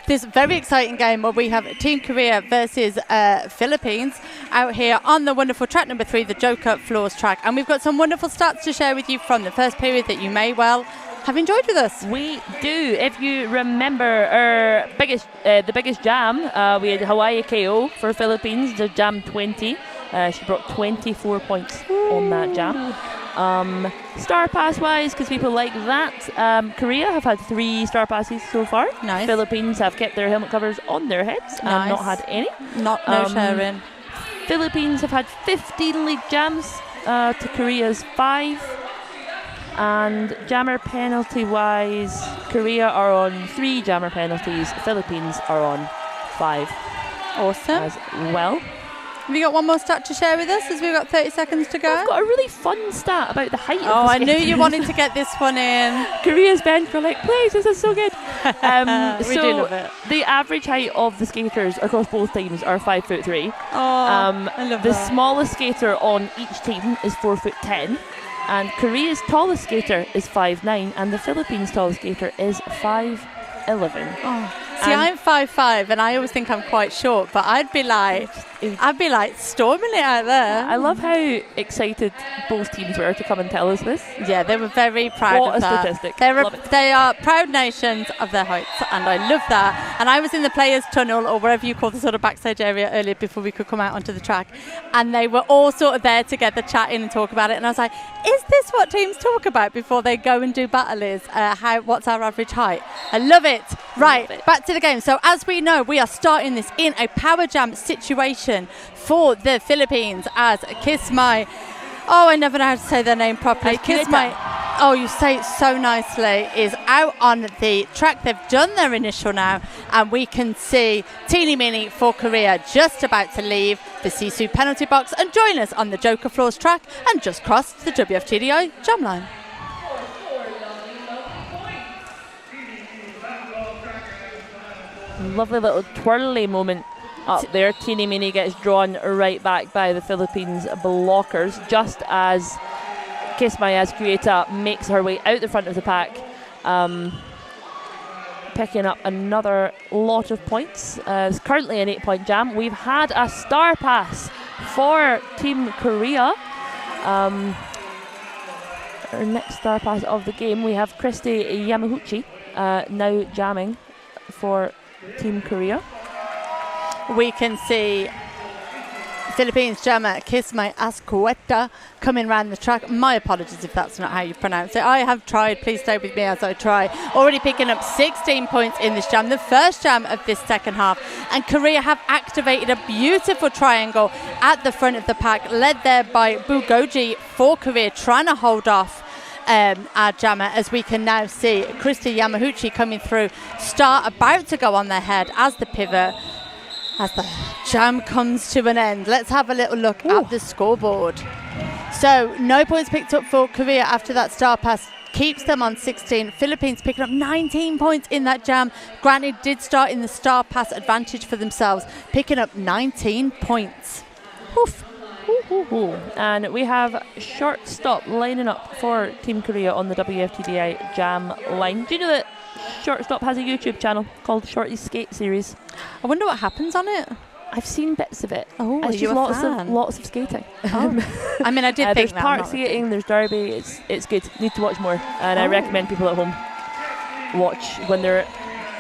this very exciting game where we have Team Korea versus Philippines out here on the wonderful track number 3, the Joker Floors track. And we've got some wonderful stats to share with you from the first period that you may well have enjoyed with us. We do. If you remember our the biggest jam, we had Hawaii KO for Philippines, the jam 20. She brought 24 points on that jam. Star pass wise, because people like that, Korea have had 3 star passes so far. Nice. Philippines have kept their helmet covers on their heads and not had any. No sharing. Philippines have had 15 league jams to Korea's 5. And jammer penalty wise, Korea are on 3 jammer penalties, Philippines are on 5. Awesome. As well. Have you got one more stat to share with us as we've got 30 seconds to go? I've got a really fun stat about the height of the I knew skaters. you wanted to get this one in. Korea's bench were like, please, this is so good. We do love it. The average height of the skaters across both teams are 5'3". I love the that. smallest skater on each team is 4'10", and Korea's tallest skater is 5'9", and the Philippines' tallest skater is 5'11". See, I'm 5'5", and I always think I'm quite short, but I'd be like storming it out there. I love how excited both teams were to come and tell us this. Yeah, they were very proud What of a that. statistic. They Love are proud nations of their heights, and I love that. And I was in the players' tunnel, or wherever you call the sort of backstage area earlier before we could come out onto the track, and they were all sort of there together chatting and talk about it. And I was like, is this what teams talk about before they go and do battle is? What's our average height? I love it. Right, back to the game. So as we know, we are starting this in a power jam situation for the Philippines as Kiss My... Oh, I never know how to say their name properly. Kiss My... Oh, you say it so nicely. Is out on the track. They've done their initial now, and we can see Teeny Mini for Korea just about to leave the Sisu penalty box and join us on the Joker Floors track and just crossed the WFTDI jam line. Lovely little twirly moment up there. Teeny Mini gets drawn right back by the Philippines blockers just as Kiss My Creata makes her way out the front of the pack, picking up another lot of points. It's currently an 8-point jam. We've had a star pass for Team Korea. Our next star pass of the game, we have Christy Yamaguchi now jamming for Team Korea. We can see Philippines jammer Kiss My Creata coming around the track. My apologies if that's not how you pronounce it. I have tried. Please stay with me as I try. Already picking up 16 points in this jam, the first jam of this second half. And Korea have activated a beautiful triangle at the front of the pack, led there by Bugoji for Korea, trying to hold off our jammer, as we can now see Christy Yamaguchi coming through. Star about to go on their head as the pivot, as the jam comes to an end. Let's have a little look at the scoreboard. So no points picked up for Korea after that star pass. Keeps them on 16. Philippines picking up 19 points in that jam. Granted, did start in the star pass advantage for themselves, picking up 19 points. Oof. And we have Shortstop lining up for Team Korea on the WFTDI jam line. Do you know that Shortstop has a YouTube channel called Shorty's Skate Series? I wonder what happens on it. I've seen bits of it. Oh, it's you just a fan? lots of skating. Oh. I mean, I did think there's that. park skating, there's derby. It's good. Need to watch more, and I recommend people at home watch when they're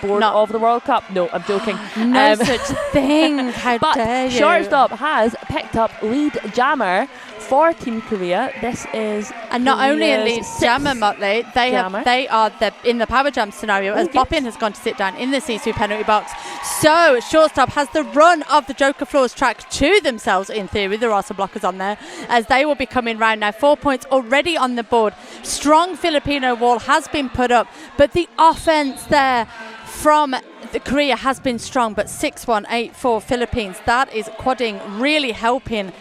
bored of the World Cup. No, I'm joking. No such thing. How but dare you? Shortstop has picked up lead jammer for Team Korea, this is and not only a lead jammer, Motley, they are in the power jam scenario as Boppin has gone to sit down in the Sisu penalty box. So Shortstop has the run of the Joker Floors track to themselves. In theory, there are some blockers on there as they will be coming round now. 4 points already on the board. Strong Filipino wall has been put up, but the offense there from Korea has been strong, but 6-1, 8-4 Philippines. That is quadding, really helping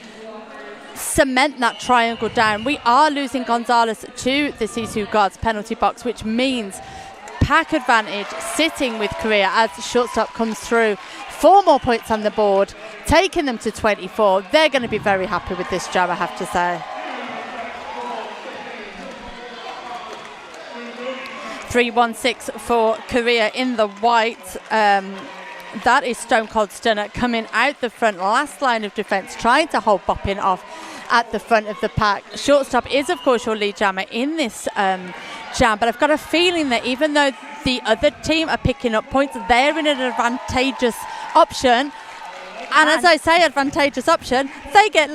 cement that triangle down. We are losing Gonzalez to the Sisu Guards penalty box, which means pack advantage sitting with Korea as the Shortstop comes through. 4 more points on the board, taking them to 24. They're going to be very happy with this jam, I have to say. 3-1-6 for Korea in the white. That is Stone Cold Stunner coming out the front, last line of defence, trying to hold Boppin off at the front of the pack. Shortstop is, of course, your lead jammer in this jam, but I've got a feeling that even though the other team are picking up points, they're in an advantageous option. And as I say, advantageous option, they get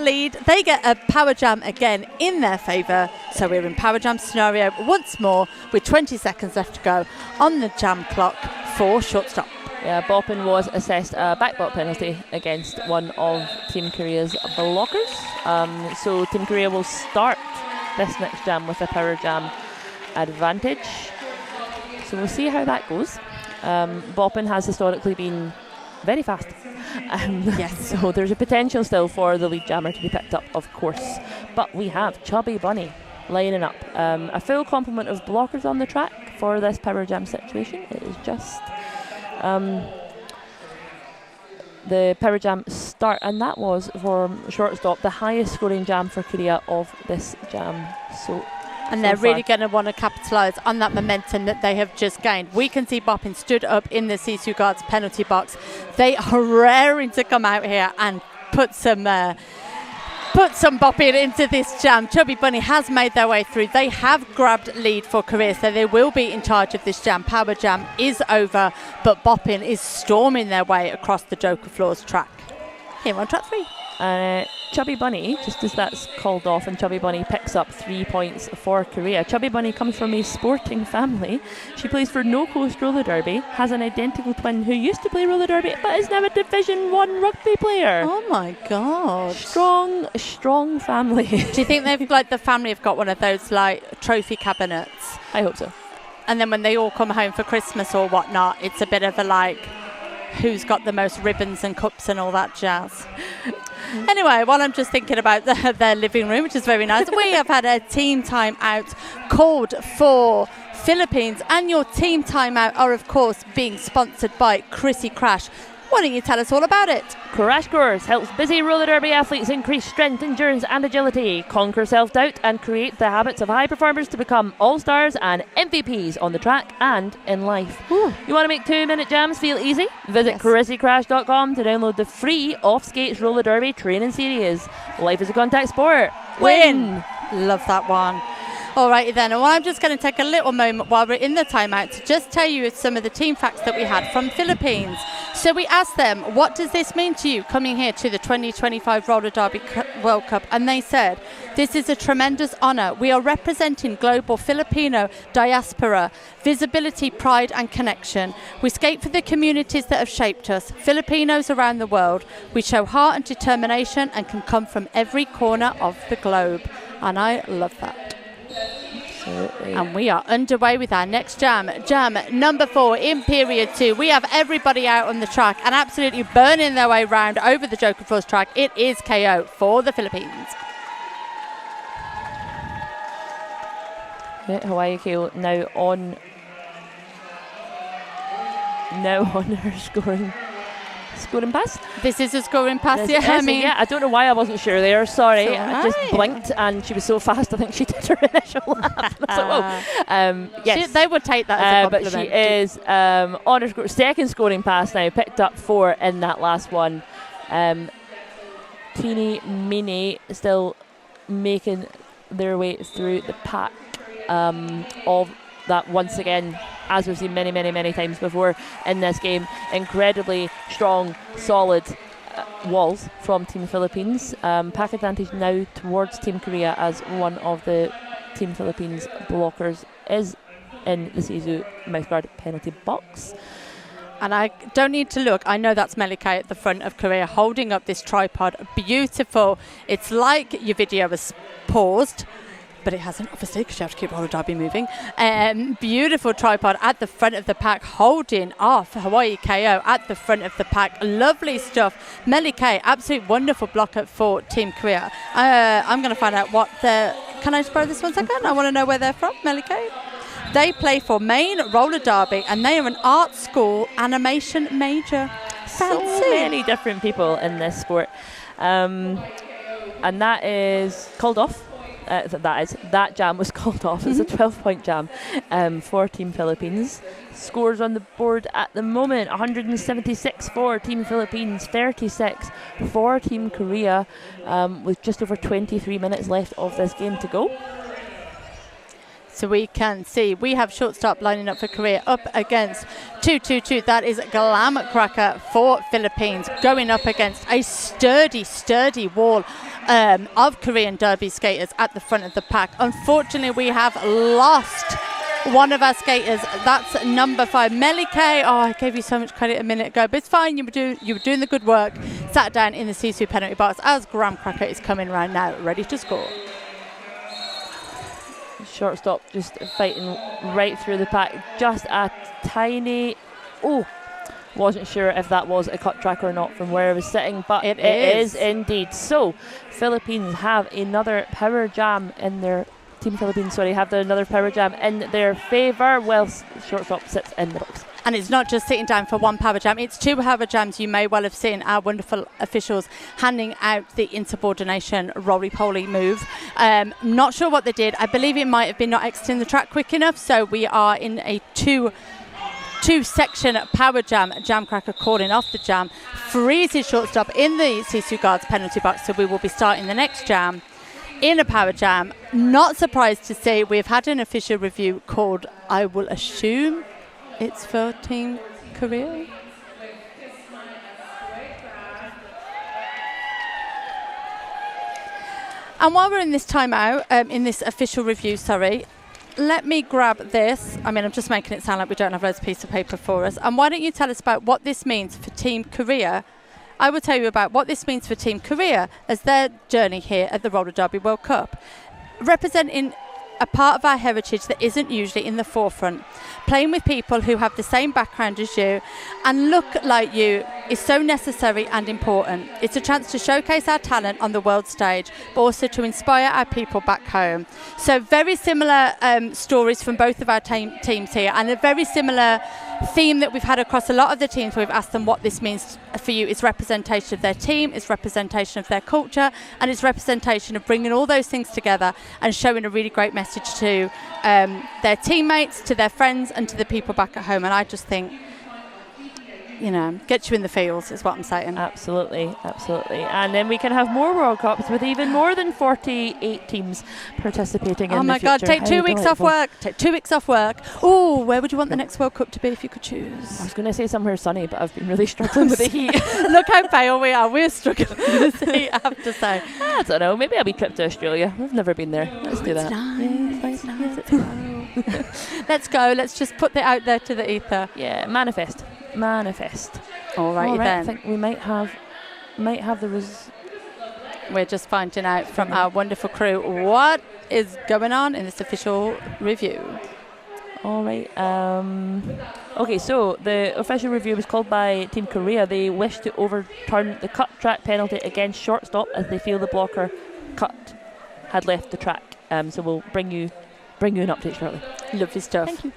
a power jam again in their favour. So we're in power jam scenario once more with 20 seconds left to go on the jam clock for Shortstop. Yeah, Boppin was assessed a backbot penalty against one of Team Korea's blockers. So Team Korea will start this next jam with a power jam advantage. So we'll see how that goes. Boppin has historically been very fast. Yes. So there's a potential still for the lead jammer to be picked up, of course. But we have Chubby Bunny lining up. A full complement of blockers on the track for this power jam situation. It is just the power jam start, and that was for Shortstop the highest scoring jam for Korea of this jam. And they're really going to want to capitalise on that momentum that they have just gained. We can see Boppin stood up in the Sisu Guards penalty box. They are raring to come out here and put some Boppin into this jam. Chubby Bunny has made their way through. They have grabbed lead for Korea, so they will be in charge of this jam. Power jam is over, but Boppin is storming their way across the Joker Floors track. Here on track 3. Chubby Bunny, just as that's called off, and Chubby Bunny picks up 3 points for Korea. Chubby Bunny comes from a sporting family. She plays for No Coast Roller Derby, has an identical twin who used to play roller derby but is now a Division 1 rugby player. Oh my god. Strong family. Do you think the family have got one of those trophy cabinets? I hope so. And then when they all come home for Christmas or whatnot, it's a bit of a who's got the most ribbons and cups and all that jazz. Anyway, while I'm just thinking about their living room, which is very nice, we have had a team timeout called for Philippines, and your team timeout are, of course, being sponsored by Chrissy Crash. Why don't you tell us all about it? Crash Course helps busy roller derby athletes increase strength, endurance and agility, conquer self-doubt and create the habits of high performers to become all-stars and MVPs on the track and in life. Ooh. You want to make 2-minute jams feel easy? Visit ChrissyCrash.com to download the free off-skates roller derby training series. Life is a contact sport. Win! Love that one. Alrighty then, well, I'm just going to take a little moment while we're in the timeout to just tell you some of the team facts that we had from Philippines. So we asked them, what does this mean to you coming here to the 2025 Roller Derby World Cup? And they said, this is a tremendous honour. We are representing global Filipino diaspora, visibility, pride and connection. We skate for the communities that have shaped us, Filipinos around the world. We show heart and determination and can come from every corner of the globe. And I love that. Absolutely. And we are underway with our next jam. Jam number 4 in period 2. We have everybody out on the track and absolutely burning their way round over the Joker Floors track. It is KO for the Philippines. Hawaii KO now on her scoring pass. This is a scoring pass. I don't know why I wasn't sure there. Sorry, I just blinked and she was so fast. I think she did her initial lap. Yes, they would take that as a compliment. But she is on her second scoring pass now. Picked up 4 in that last one. Teeny Mini still making their way through the pack of that once again, as we've seen many times before in this game. Incredibly strong, solid walls from Team Philippines. Pack advantage now towards Team Korea as one of the Team Philippines blockers is in the Sisu mouthguard penalty box. And I don't need to look. I know that's Melike at the front of Korea holding up this tripod. Beautiful. It's like your video was paused, but it hasn't, obviously, because you have to keep roller derby moving. Beautiful tripod at the front of the pack, holding off Hawaii KO at the front of the pack. Lovely stuff. Melike, absolute wonderful blocker for Team Korea. I'm going to find out what the... Can I just borrow this 1 second? I want to know where they're from, Melike. They play for Maine Roller Derby, and they are an art school animation major. So many different people in this sport. And that is called off. That jam was called off. It's a 12-point jam for Team Philippines. Scores on the board at the moment: 176 for Team Philippines, 36 for Team Korea, with just over 23 minutes left of this game to go. So we can see we have shortstop lining up for Korea up against 2-2-2. That is Glam Cracker for Philippines going up against a sturdy wall of Korean derby skaters at the front of the pack. Unfortunately, we have lost one of our skaters. That's number 5, Melike. Oh, I gave you so much credit a minute ago, but it's fine. You were doing the good work. Sat down in the Sisu penalty box as Glam Cracker is coming around now, ready to score. Shortstop just fighting right through the pack, just a tiny... Oh, wasn't sure if that was a cut track or not from where I was sitting, but it is indeed. So, Philippines have another power jam in their... Team Philippines, have another power jam in their favour, whilst shortstop sits in the box. And it's not just sitting down for one power jam, it's 2 power jams. You may well have seen our wonderful officials handing out the insubordination roly-poly move. Not sure what they did. I believe it might have been not exiting the track quick enough, so we are in a two-section power jam. Jam Cracker calling off the jam, freezes shortstop in the Sisu guards penalty box, so we will be starting the next jam in a power jam. Not surprised to see we've had an official review called, I will assume it's for Team Korea. And while we're in this timeout, in this official review, let me grab this. I mean, I'm just making it sound like we don't have loads of piece of paper for us. And why don't you tell us about what this means for Team Korea? I will tell you about what this means for Team Korea as their journey here at the Roller Derby World Cup. Representing a part of our heritage that isn't usually in the forefront. Playing with people who have the same background as you and look like you is so necessary and important. It's a chance to showcase our talent on the world stage, but also to inspire our people back home. So very similar stories from both of our teams here, and a very similar theme that we've had across a lot of the teams where we've asked them what this means for you. It's representation of their team, it's representation of their culture, and it's representation of bringing all those things together and showing a really great message to their teammates, to their friends, and to the people back at home. And I just think, get you in the fields is what I'm saying. Absolutely. And then we can have more World Cups with even more than 48 teams participating in the future. Oh my God, take 2 weeks off work. Take 2 weeks off work. Oh, where would you want the next World Cup to be if you could choose? I was going to say somewhere sunny, but I've been really struggling with the heat. Look how pale we are. We're struggling with the heat, I have to say. I don't know. Maybe a wee trip to Australia. I've never been there. Let's do that. It's nice. Let's go. Let's just put that out there to the ether. Yeah, manifest. All right, then. I think we might have the We're just finding out from our wonderful crew what is going on in this official review. All right. Okay, so the official review was called by Team Korea. They wish to overturn the cut track penalty against shortstop as they feel the blocker cut had left the track. So we'll bring you an update shortly. Lovely stuff. Thank you.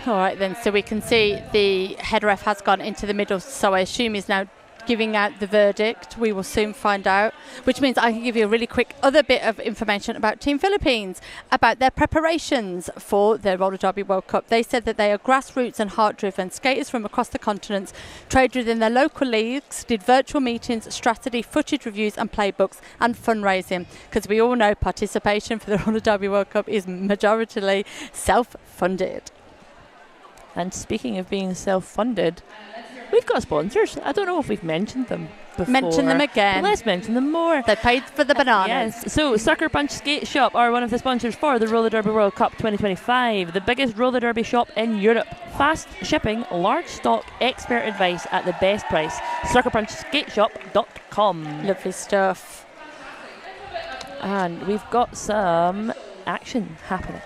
All right then, so we can see the head ref has gone into the middle, so I assume he's now giving out the verdict. We will soon find out, which means I can give you a really quick other bit of information about Team Philippines, about their preparations for their Roller Derby World Cup. They said that they are grassroots and heart-driven. Skaters from across the continents trained within their local leagues, did virtual meetings, strategy, footage reviews and playbooks and fundraising, because we all know participation for the Roller Derby World Cup is majoritarily self-funded. And speaking of being self-funded, We've got sponsors. I don't know if we've mentioned them before. Mention them again. But let's mention them more. They paid for the bananas. Yes. So Sucker Punch Skate Shop are one of the sponsors for the Roller Derby World Cup 2025, the biggest roller derby shop in Europe. Fast shipping, large stock, expert advice at the best price. SuckerPunchSkateShop.com. Lovely stuff. And we've got some action happening.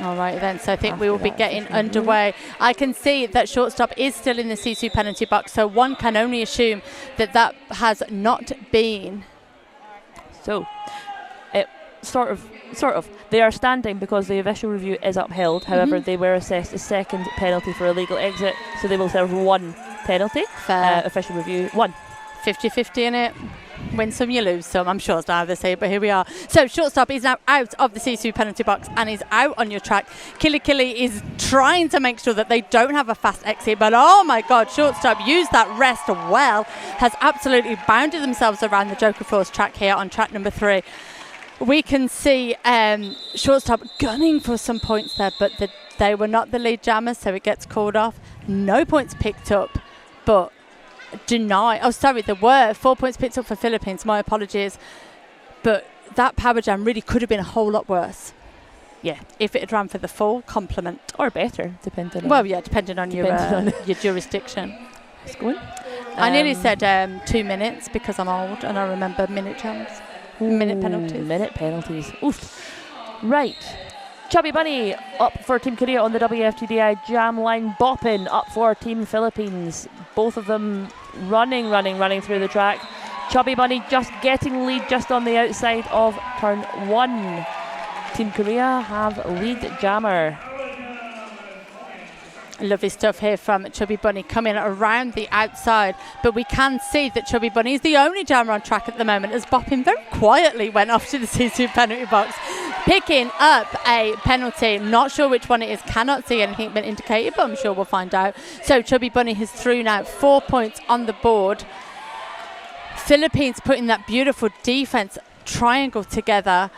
All right then, so I think we will be getting underway. I can see that shortstop is still in the Sisu penalty box, so one can only assume that that has not been. So, it sort of, they are standing because the official review is upheld. However, they were assessed a second penalty for illegal exit, so they will serve one penalty. Fair. Official review, 1. 50-50 in it. Win some, you lose some. I'm sure it's not how they say it, but here we are. So shortstop is now out of the Sisu penalty box and is out on your track. Killy is trying to make sure that they don't have a fast exit, but oh my God, shortstop used that rest well, has absolutely bounded themselves around the Joker Floors track here on track number 3. We can see shortstop gunning for some points there, but they were not the lead jammers, so it gets called off. No points picked up, but there were 4 points picked up for Philippines, my apologies, but that power jam really could have been a whole lot worse. Yeah, if it had ran for the full complement, or better, depending on your jurisdiction. Let's go in. I nearly said 2 minutes because I'm old and I remember minute jams. Minute penalties. Oof. Right. Chubby Bunny up for Team Korea on the WFTDI jam line. Boppin up for Team Philippines. Both of them running through the track. Chubby Bunny just getting lead just on the outside of turn 1. Team Korea have lead jammer. Lovely stuff here from Chubby Bunny coming around the outside, but we can see that Chubby Bunny is the only jammer on track at the moment as Boppin very quietly went off to the C2 penalty box, picking up a penalty. Not sure which one it is, cannot see anything been indicated, but I'm sure we'll find out. So Chubby Bunny has thrown out 4 points on the board. Philippines putting that beautiful defense triangle together.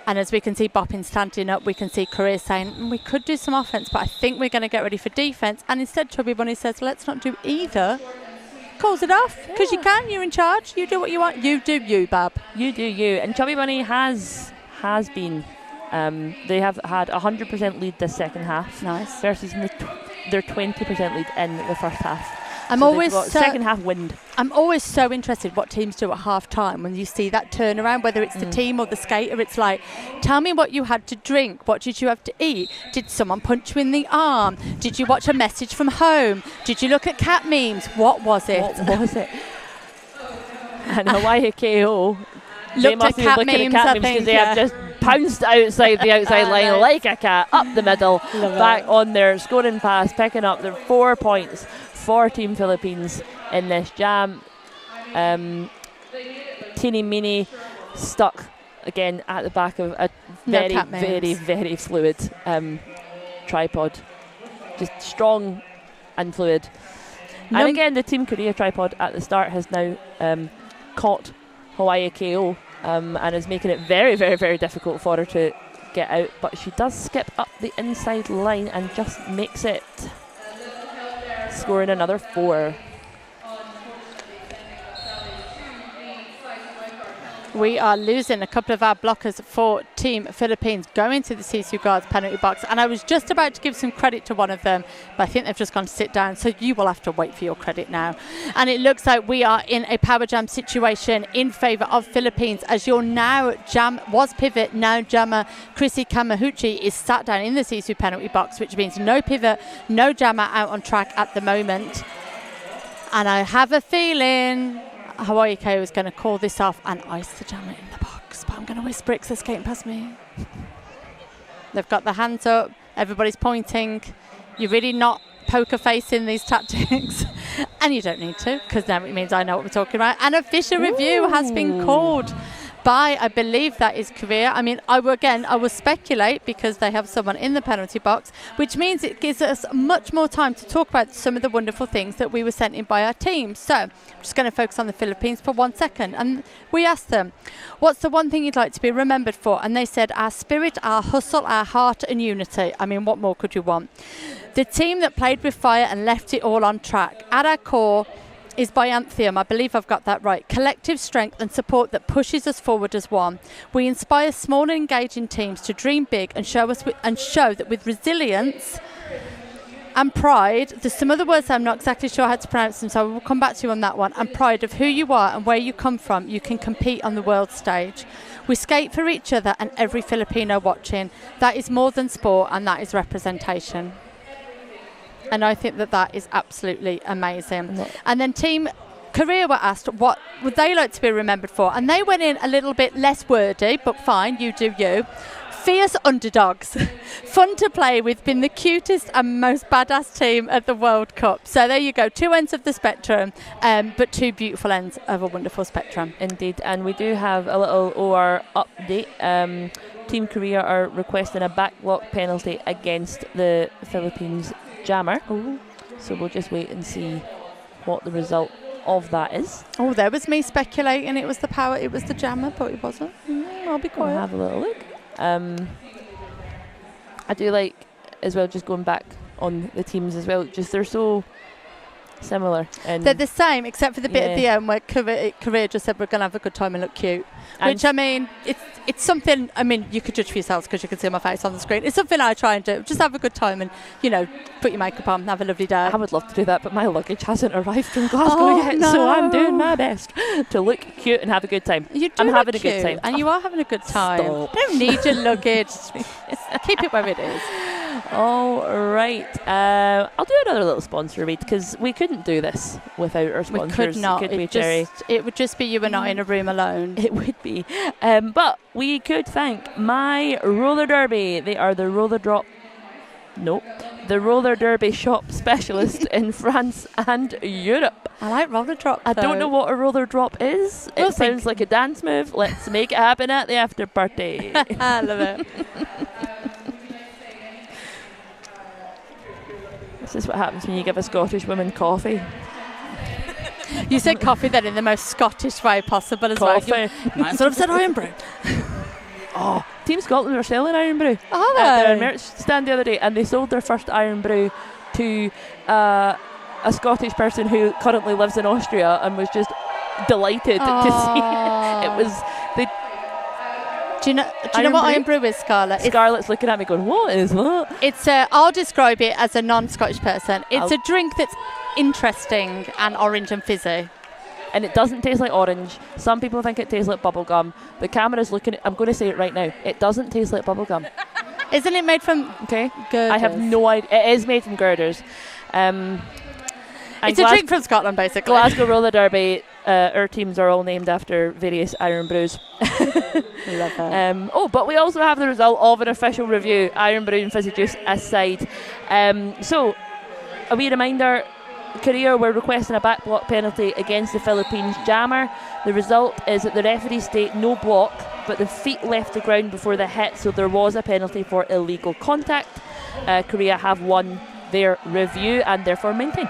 And as we can see Boppin standing up, we can see Korea saying, we could do some offence, but I think we're going to get ready for defence. And instead, Chubby Bunny says, let's not do either. Calls it off, because you can, you're in charge. You do what you want. You do you, Bab. You do you. And Chubby Bunny has been, they have had 100% lead this second half. Nice. Versus their 20% lead in the first half. I'm always second half wind. I'm always so interested what teams do at half time when you see that turnaround, whether it's the team or the skater. It's like, tell me what you had to drink, what did you have to eat, did someone punch you in the arm, did you watch a message from home, did you look at cat memes, what was it? And Hawaii KO they must be looking at cat memes because they have just pounced outside the outside line like a cat, up the middle, back on their scoring pass, picking up their 4 points for Team Philippines in this jam. Teeny Meeny stuck again at the back of a very fluid tripod. Just strong and fluid. And again, the Team Korea tripod at the start has now caught Hawaii KO and is making it very, very, very difficult for her to get out. But she does skip up the inside line and just makes it, scoring another 4. We are losing a couple of our blockers for Team Philippines going to the Sisu Guards penalty box, and I was just about to give some credit to one of them, but I think they've just gone to sit down, so you will have to wait for your credit now. And it looks like we are in a power jam situation in favour of Philippines, as your now pivot, now jammer Chrissy Kamahuchi is sat down in the Sisu penalty box, which means no pivot, no jammer out on track at the moment. And I have a feeling Hawaii KO is going to call this off and ice the jammer in the box, but I'm going to whisper it because they're skating past me. They've got their hands up, everybody's pointing. You're really not poker facing these tactics, and you don't need to, because now it means I know what we're talking about. And official review has been called by, I believe that is Korea. I mean, I will speculate because they have someone in the penalty box, which means it gives us much more time to talk about some of the wonderful things that we were sent in by our team. So I'm just going to focus on the Philippines for 1 second. And we asked them, what's the one thing you'd like to be remembered for? And they said, our spirit, our hustle, our heart and unity. I mean, what more could you want? The team that played with fire and left it all on track. At our core is bianthium, I believe I've got that right. Collective strength and support that pushes us forward as one. We inspire small and engaging teams to dream big and show that with resilience and pride, there's some other words I'm not exactly sure how to pronounce them, so we'll come back to you on that one, and pride of who you are and where you come from, you can compete on the world stage. We skate for each other and every Filipino watching. That is more than sport, and that is representation. And I think that is absolutely amazing. And then Team Korea were asked what would they like to be remembered for, and they went in a little bit less wordy, but fine, you do you. Fierce underdogs, fun to play with, been the cutest and most badass team at the World Cup. So there you go, two ends of the spectrum, but two beautiful ends of a wonderful spectrum. Indeed, and we do have a little OR update. Team Korea are requesting a backblock penalty against the Philippines jammer. Ooh. So we'll just wait and see what the result of that is. Oh, there was me speculating it was the jammer, but it wasn't. I'll be quiet. We'll have a little look. I do like as well, just going back on the teams as well, just they're so similar. And they're the same, except for the bit at the end where Korea just said we're going to have a good time and look cute. And which, I mean, it's something, I mean, you could judge for yourselves because you can see my face on the screen. It's something I try and do. Just have a good time and, you know, put your makeup on, have a lovely day. I would love to do that, but my luggage hasn't arrived from Glasgow yet, so I'm doing my best to look cute and have a good time. I'm having a good time. And you are having a good time. Stop. You don't need your luggage. Keep it where it is. All right. I'll do another little sponsor read because we couldn't do this without our sponsors. We could not. It would just be you and I in a room alone. It would be. But we could thank My Roller Derby. They are the roller derby shop specialist in France and Europe. I like roller drop. I don't know what a roller drop is. It sounds like a dance move. Let's make it happen at the after party. I love it. This is what happens when you give a Scottish woman coffee. You said coffee then in the most Scottish way possible as well. Might as well have said iron brew. Oh, Team Scotland were selling iron brew. Are they? At their merch stand the other day, and they sold their first iron brew to a Scottish person who currently lives in Austria and was just delighted to see it. It was Do you know what iron brew is, Scarlett? Scarlett's looking at me going, what is that? It's I'll describe it as a non-Scottish person. It's a drink that's interesting and orange and fizzy. And it doesn't taste like orange. Some people think it tastes like bubblegum. The camera's looking at, I'm going to say it right now. It doesn't taste like bubblegum. Isn't it made from girders? I have no idea. It is made from girders. It's a drink from Scotland, basically. Glasgow Roller Derby. Our teams are all named after various iron brews. Love that. But we also have the result of an official review, iron brew and fizzy juice aside. So, a wee reminder, Korea were requesting a back block penalty against the Philippines jammer. The result is that the referee state no block, but the feet left the ground before the hit, so there was a penalty for illegal contact. Korea have won their review and therefore maintain.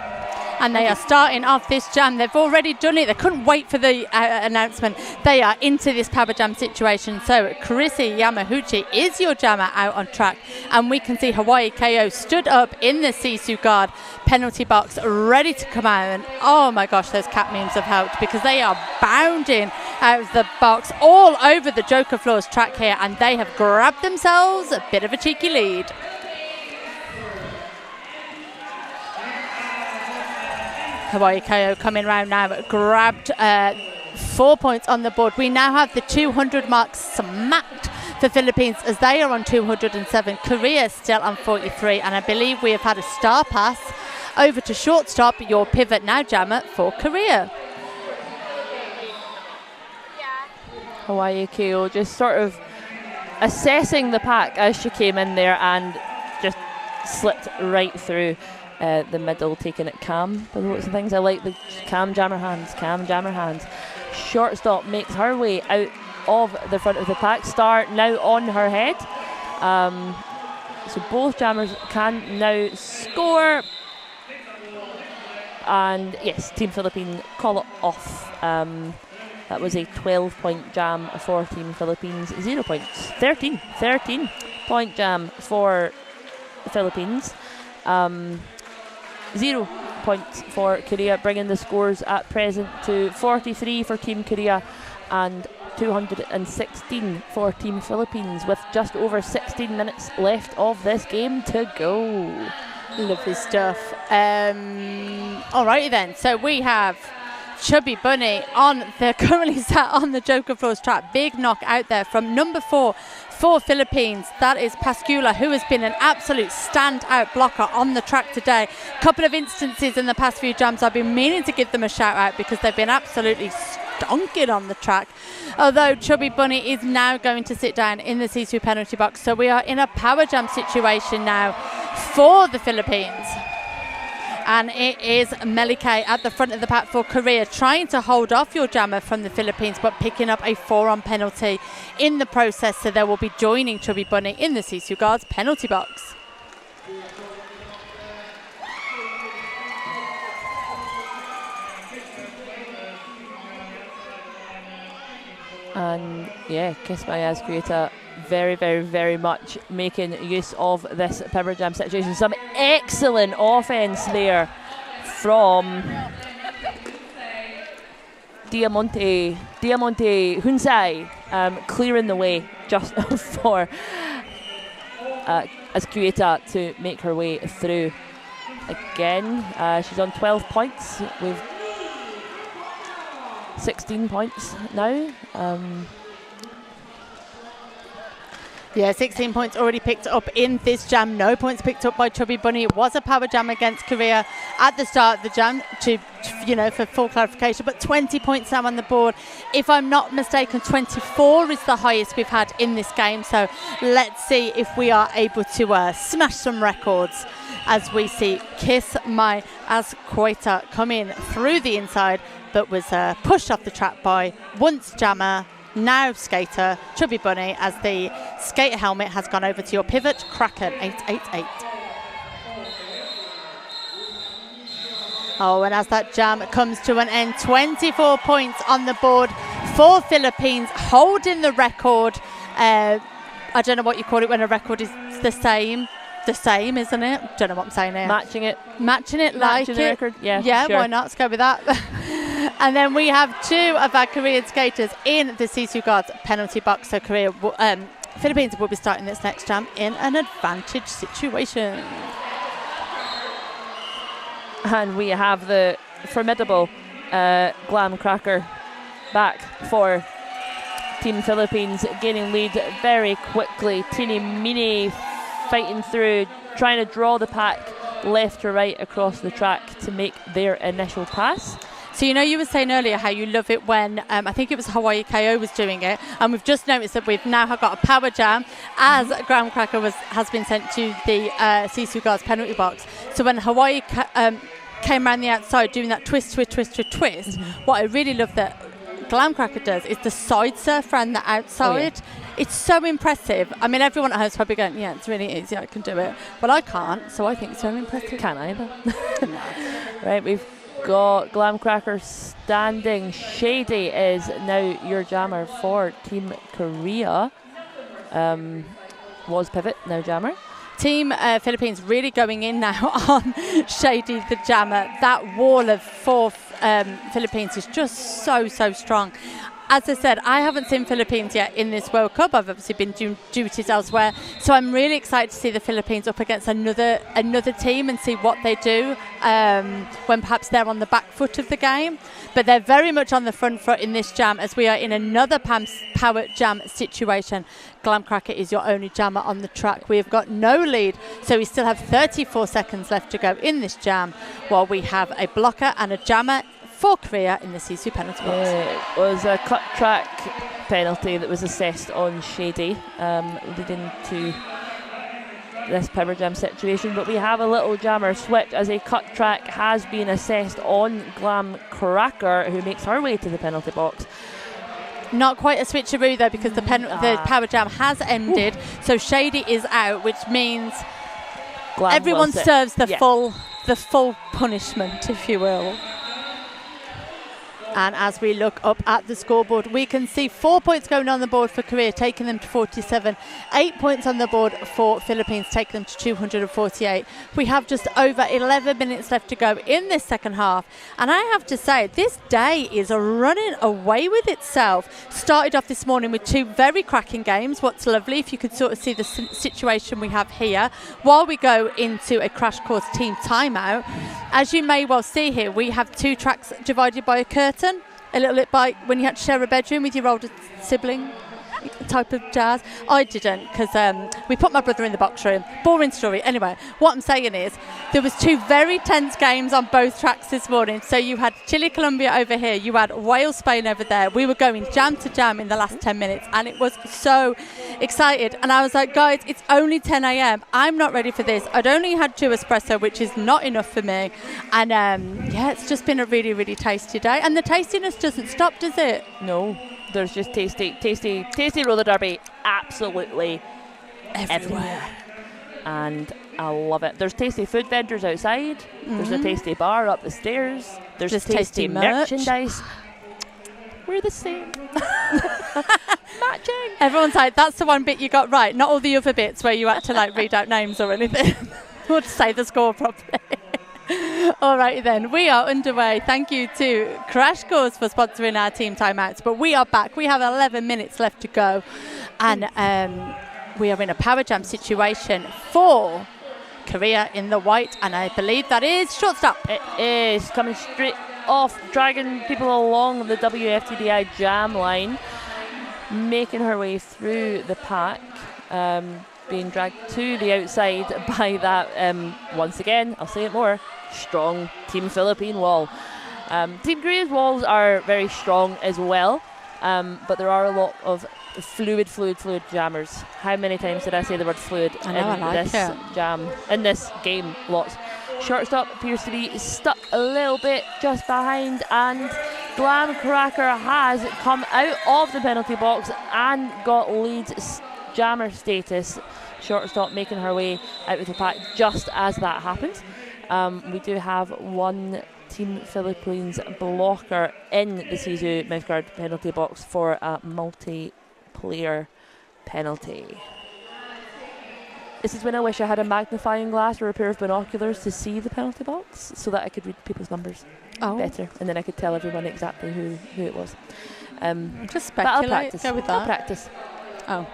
And they are starting off this jam. They've already done it. They couldn't wait for the announcement. They are into this power jam situation. So Chrissy Yamaguchi is your jammer out on track. And we can see Hawaii KO stood up in the Sisu guard penalty box, ready to come out. And oh my gosh, those cat memes have helped because they are bounding out of the box all over the Joker Floors track here. And they have grabbed themselves a bit of a cheeky lead. Hawaii KO coming round now, grabbed 4 points on the board. We now have the 200 mark smacked for Philippines as they are on 207. Korea still on 43, and I believe we have had a star pass over to shortstop, your pivot now jammer for Korea. Hawaii KO just sort of assessing the pack as she came in there and just slipped right through the middle, taking it calm by the looks of things. I like the calm jammer hands. Shortstop makes her way out of the front of the pack. Star now on her head. So both jammers can now score. And yes, Team Philippines call it off. That was a 12-point jam for Team Philippines. 0 points. 13 point jam for the Philippines. 0 points for Korea, bringing the scores at present to 43 for Team Korea and 216 for Team Philippines, with just over 16 minutes left of this game to go. Lovely stuff. Alrighty then, so we have Chubby Bunny currently sat on the Joker Floors track. Big knock out there from number 4 for Philippines. That is Pascula, who has been an absolute standout blocker on the track today. Couple of instances in the past few jams I've been meaning to give them a shout out because they've been absolutely stonking on the track. Although Chubby Bunny is now going to sit down in the C2 penalty box. So we are in a power jam situation now for the Philippines. And it is Melike at the front of the pack for Korea, trying to hold off your jammer from the Philippines, but picking up a 4-on penalty in the process. So they will be joining Chubby Bunny in the Sisu Guards penalty box. And yeah, Kiss My Ass Creator very, very, very much making use of this power jam situation. Some excellent offense there from Diamante Hunsai, clearing the way just for Ascueta to make her way through again. She's on 12 points with 16 points now. Yeah, 16 points already picked up in this jam. No points picked up by Chubby Bunny. It was a power jam against Korea at the start of the jam, for full clarification, but 20 points now on the board. If I'm not mistaken, 24 is the highest we've had in this game. So let's see if we are able to smash some records as we see Kiss My Ass Creator come in through the inside, but was pushed off the track by once jammer, now skater, Chubby Bunny, as the skater helmet has gone over to your pivot, Kraken 888. Oh, and as that jam comes to an end, 24 points on the board for Philippines, holding the record. I don't know what you call it when a record is the same. The same, isn't it? Don't know what I'm saying here. Matching it, like the it. record. Yeah, sure. Why not? Let's go with that. And then we have 2 of our Korean skaters in the Sisu Guards penalty box. So Philippines will be starting this next jam in an advantage situation. And we have the formidable Glam Cracker back for Team Philippines, gaining lead very quickly. Teeny Meeny fighting through, trying to draw the pack left to right across the track to make their initial pass. So you were saying earlier how you love it when I think it was Hawaii KO was doing it, and we've just noticed that we've now got a power jam as Graham Cracker has been sent to the Sisu Guards penalty box. So when Hawaii came around the outside doing that twist, what I really love that Glam Cracker does is the side surf around the outside. Oh, yeah. It's so impressive. I mean, everyone at home is probably going, yeah, it's really easy, I can do it. But I can't, so I think it's so impressive. Can't either. Right, we've got Glam Cracker standing. Shady is now your jammer for Team Korea. Was pivot, now jammer. Team Philippines really going in now on Shady the jammer. That wall of 4 Philippines is just so strong. As I said, I haven't seen Philippines yet in this World Cup. I've obviously been doing duties elsewhere. So I'm really excited to see the Philippines up against another team and see what they do when perhaps they're on the back foot of the game. But they're very much on the front foot in this jam as we are in another power jam situation. Glam Cracker is your only jammer on the track. We have got no lead, so we still have 34 seconds left to go in this jam while we have a blocker and a jammer for Korea in the Sisu penalty box. It was a cut track penalty that was assessed on Shady, leading to this power jam situation. But we have a little jammer switch as a cut track has been assessed on Glam Cracker, who makes her way to the penalty box. Not quite a switcheroo though, because the power jam has ended. So Shady is out, which means Glam everyone was it. serves the full punishment, if you will. And as we look up at the scoreboard, we can see 4 points going on the board for Korea, taking them to 47. 8 points on the board for Philippines, taking them to 248. We have just over 11 minutes left to go in this second half. And I have to say, this day is running away with itself. Started off this morning with 2 very cracking games. What's lovely, if you could sort of see the situation we have here, while we go into a crash course team timeout. As you may well see here, we have 2 tracks divided by a curtain. A little bit like when you had to share a bedroom with your older sibling type of jazz. I didn't, because we put my brother in the box room. Boring story. Anyway, what I'm saying is there was 2 very tense games on both tracks this morning. So you had Chile, Colombia over here. You had Wales, Spain over there. We were going jam to jam in the last 10 minutes, and it was so excited. And I was like, guys, it's only 10 a.m. I'm not ready for this. I'd only had 2 espresso, which is not enough for me. And yeah, it's just been a really, really tasty day. And the tastiness doesn't stop, does it? No. There's just tasty roller derby absolutely everywhere. And I love it. There's tasty food vendors outside. There's a tasty bar up the stairs. There's tasty merchandise. We're the same. Matching. Everyone's like, that's the one bit you got right, not all the other bits where you had to like read out names or anything. Or to say the score properly. All right then, we are underway. Thank you to Crash Course for sponsoring our team timeouts, but we are back. We have 11 minutes left to go, and we are in a power jam situation for Korea in the white, and I believe that is shortstop. It is coming straight off, dragging people along the WFTDI jam line, making her way through the pack, being dragged to the outside by that, once again, I'll say it more, strong Team Philippine wall. Team Korea's walls are very strong as well, but there are a lot of fluid jammers. How many times did I say the word fluid jam, in this game? Lots. Shortstop appears to be stuck a little bit just behind, and Glam Cracker has come out of the penalty box and got lead jammer status. Shortstop making her way out of the pack just as that happens. We do have one Team Philippines blocker in the Sisu mouthguard penalty box for a multiplayer penalty. This is when I wish I had a magnifying glass or a pair of binoculars to see the penalty box, so that I could read people's numbers better, and then I could tell everyone exactly who it was. Just speculate. Go with that. I'll practice. Oh.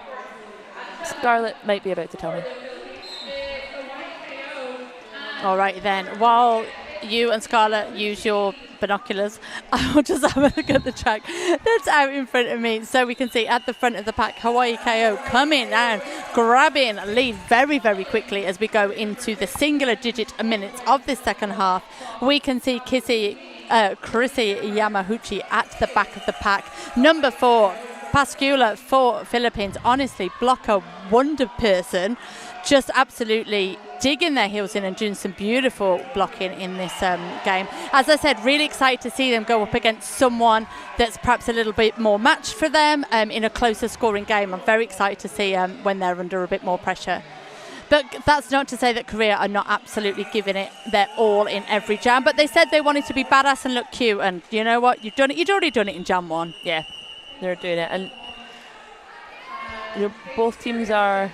Scarlett might be about to tell me. All right then, while you and Scarlett use your binoculars, I'll just have a look at the track that's out in front of me, so we can see at the front of the pack Hawaii KO coming down, grabbing lead very, very quickly as we go into the singular digit minutes of this second half. We can see Chrissy Yamahuchi at the back of the pack. Number 4, Pascula for Philippines. Honestly, blocker wonder person, just absolutely digging their heels in and doing some beautiful blocking in this game. As I said, really excited to see them go up against someone that's perhaps a little bit more matched for them in a closer scoring game. I'm very excited to see when they're under a bit more pressure. But that's not to say that Korea are not absolutely giving it their all in every jam. But they said they wanted to be badass and look cute, and you know what? You've done it. You'd already done it in jam 1. Yeah, they're doing it, and both teams are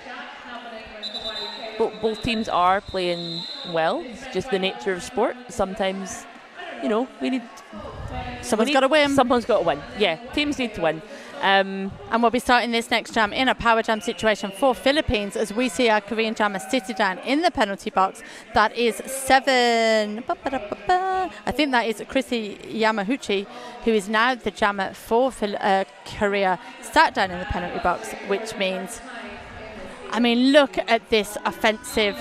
playing well. It's just the nature of sport. Sometimes, someone's got to win. Someone's got to win. Yeah, teams need to win. And we'll be starting this next jam in a power jam situation for Philippines as we see our Korean jammer sitting down in the penalty box. That is 7. I think that is Chrissy Yamahuchi, who is now the jammer for Korea, sat down in the penalty box, which means, I mean, look at this offensive,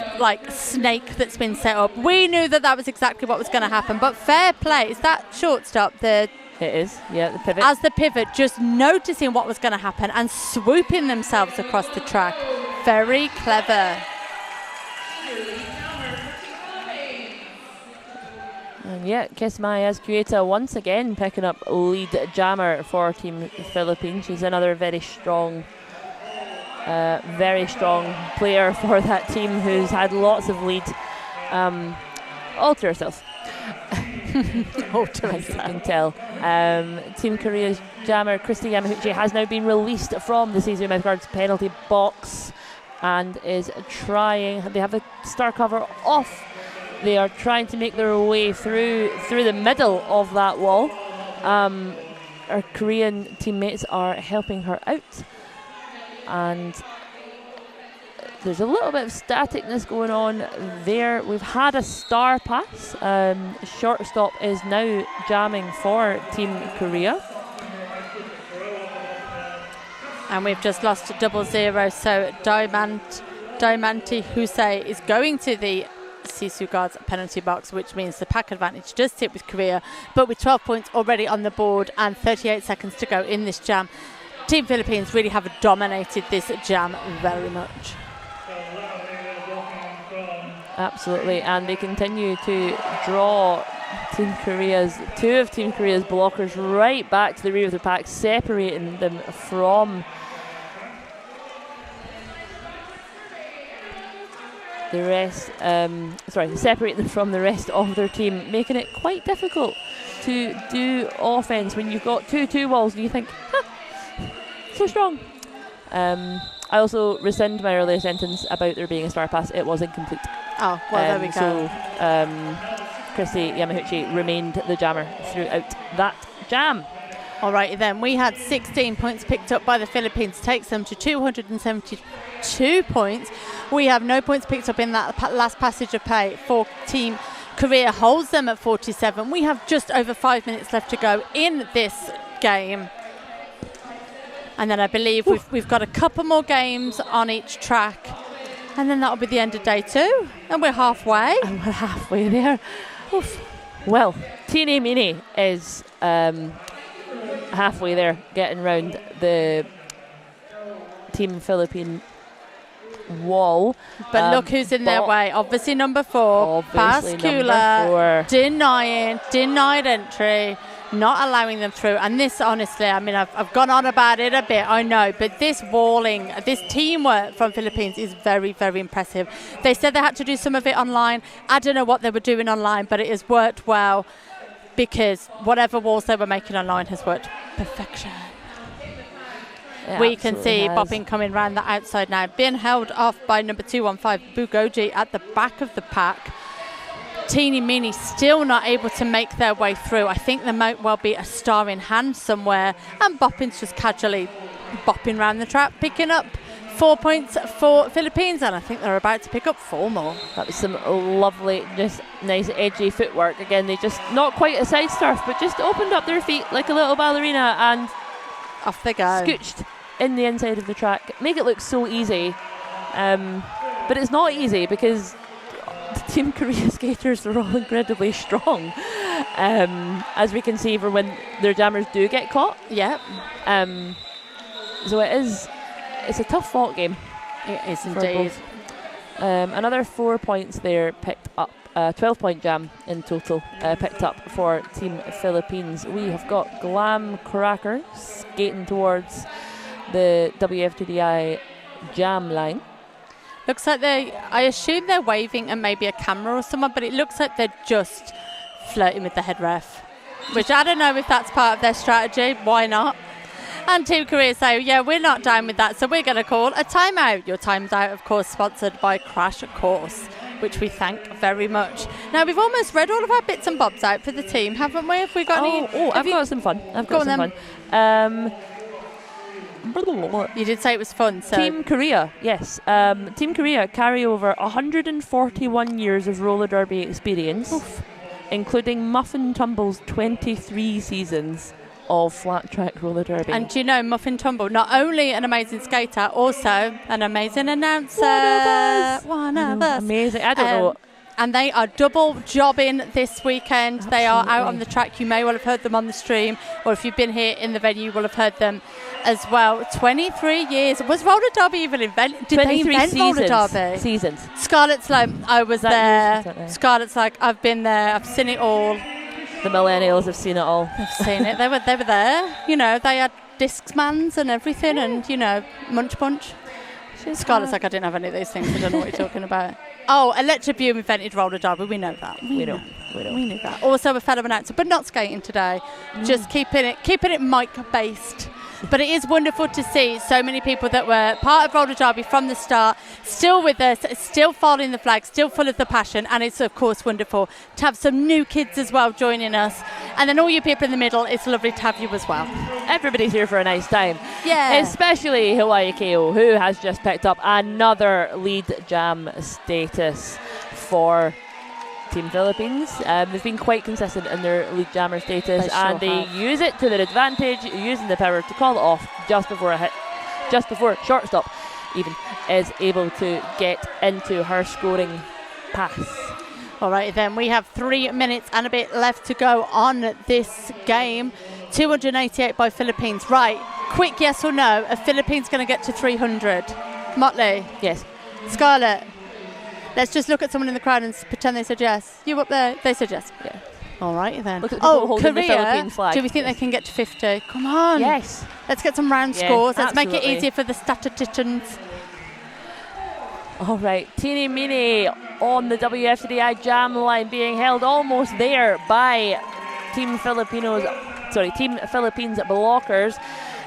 snake that's been set up. We knew that was exactly what was going to happen, but fair play. Is that shortstop? It is, yeah, the pivot. As the pivot, just noticing what was going to happen and swooping themselves across the track. Very clever. And yeah, Kismaya Escalating once again picking up lead jammer for Team Philippines. She's another very strong player for that team who's had lots of lead all to herself. All to as you herself. can tell. Team Korea's jammer Christy Yamaguchi has now been released from the Caesar Mouthguard's penalty box and is trying. They have the star cover off. They are trying to make their way through the middle of that wall. Our Korean teammates are helping her out, and there's a little bit of staticness going on there. We've had a star pass. Shortstop is now jamming for Team Korea. And we've just lost a 0-0, so Diamanti Hussein is going to the Sisu Guards penalty box, which means the pack advantage does sit with Korea, but with 12 points already on the board and 38 seconds to go in this jam, Team Philippines really have dominated this jam very much. Absolutely, and they continue to draw two of Team Korea's blockers right back to the rear of the pack, separating them from the rest, separate them from the rest of their team, making it quite difficult to do offense when you've got 2-2 walls and you think, so strong. I also rescind my earlier sentence about there being a star pass. It was incomplete. Oh, well, there we go. So, Christy Yamaguchi remained the jammer throughout that jam. Alrighty then, we had 16 points picked up by the Philippines, takes them to 272 points. We have no points picked up in that last passage of play for Team Korea, holds them at 47. We have just over 5 minutes left to go in this game. And then I believe we've got a couple more games on each track. And then that'll be the end of day 2. And we're halfway. And we're halfway there. Oof. Well, Teeny Meeny is halfway there, getting round the Team Philippine wall. But look who's in their way. Obviously number 4, Pascula, denied entry, not allowing them through. And this, honestly, I mean, I've gone on about it a bit, I know, but this walling, this teamwork from Philippines is very, very impressive. They said they had to do some of it online. I don't know what they were doing online, but it has worked well, because whatever walls they were making online has worked perfection. We can see Bopping coming round the outside now, being held off by number 215 Bugoji at the back of the pack. Teeny Meeny still not able to make their way through. I think there might well be a star in hand somewhere, and Bopping's just casually bopping round the track, picking up 4 points for Philippines, and I think they're about to pick up 4 more. That was some lovely, just nice edgy footwork. Again, they just, not quite a side surf, but just opened up their feet like a little ballerina and off they go. Scooched in the inside of the track. Make it look so easy. But it's not easy, because the Team Korea skaters are all incredibly strong. As we can see for when their jammers do get caught. Yeah. So it's a tough fought game. It is indeed. Another 4 points there picked up. 12-point jam in total picked up for Team Philippines. We have got Glam Cracker skating towards the WFTDI jam line. Looks like I assume they're waving and maybe a camera or someone, but it looks like they're just flirting with the head ref, which I don't know if that's part of their strategy. Why not? And Team Korea say, yeah, we're not down with that, so we're going to call a timeout. Your time's out, of course, sponsored by Crash Course, which we thank very much. Now, we've almost read all of our bits and bobs out for the team, haven't we? Have we got any? I've got some fun. You did say it was fun. So. Team Korea, yes. Team Korea carry over 141 years of roller derby experience, including Muffin Tumble's 23 seasons of flat track roller derby. And do you know, Muffin Tumble, not only an amazing skater, also an amazing announcer. One of us. Amazing. I don't know. and they are double jobbing this weekend. Absolutely. They are out on the track. You may well have heard them on the stream, or if you've been here in the venue, you will have heard them as well. 23 years. Was roller derby even invented? Did they invent roller derby? Seasons. Scarlett's like, I was there. Scarlett's like, I've been there. I've seen it all. The millennials have seen it all. They've seen it. They were there. You know, they had Discmans and everything, and you know, Munch Punch. Scarlett's like, I didn't have any of these things. I don't know what you're talking about. Oh, Attribution invented roller derby. We know that. We know that. Also a fellow announcer, but not skating today. Just keeping it mic based. But it is wonderful to see so many people that were part of roller derby from the start, still with us, still following the flag, still full of the passion. And it's, of course, wonderful to have some new kids as well joining us. And then all you people in the middle, it's lovely to have you as well. Everybody's here for a nice time. Yeah. Especially Hawaii Ko, who has just picked up another lead jam status for Team Philippines. They've been quite consistent in their lead jammer status, they use it to their advantage, using the power to call it off just before shortstop even is able to get into her scoring pass. All right, then we have 3 minutes and a bit left to go on this game. 288 by Philippines. Right, quick yes or no, are Philippines going to get to 300? Motley? Yes. Scarlett? Let's just look at someone in the crowd and pretend they said yes. You up there? They said yes. Yeah. All right, then. Look at the people holding the Korea, Philippine flag. do we think they can get to 50? Come on. Yes. Let's get some round scores. Let's absolutely. make it easier for the statisticians. All right, Teeny Meeny on the WFCDI jam line, being held almost there by Team Philippines blockers.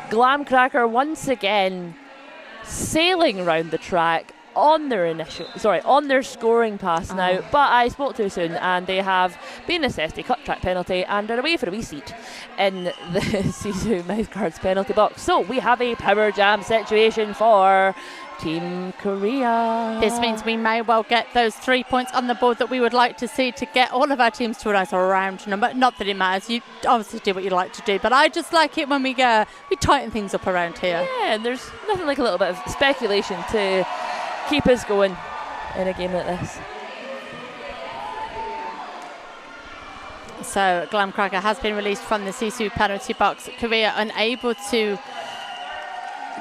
Glamcracker once again sailing around the track on their scoring pass now, but I spoke too soon and they have been assessed a cut track penalty and are away for a wee seat in the Sisu Mouthguards penalty box. So we have a power jam situation for Team Korea. This means we may well get those 3 points on the board that we would like to see to get all of our teams to a nice round number. Not that it matters, you obviously do what you like to do, but I just like it when we tighten things up around here. Yeah, and there's nothing like a little bit of speculation to keep us going in a game like this. So Glamcracker has been released from the Sisu penalty box. Korea unable to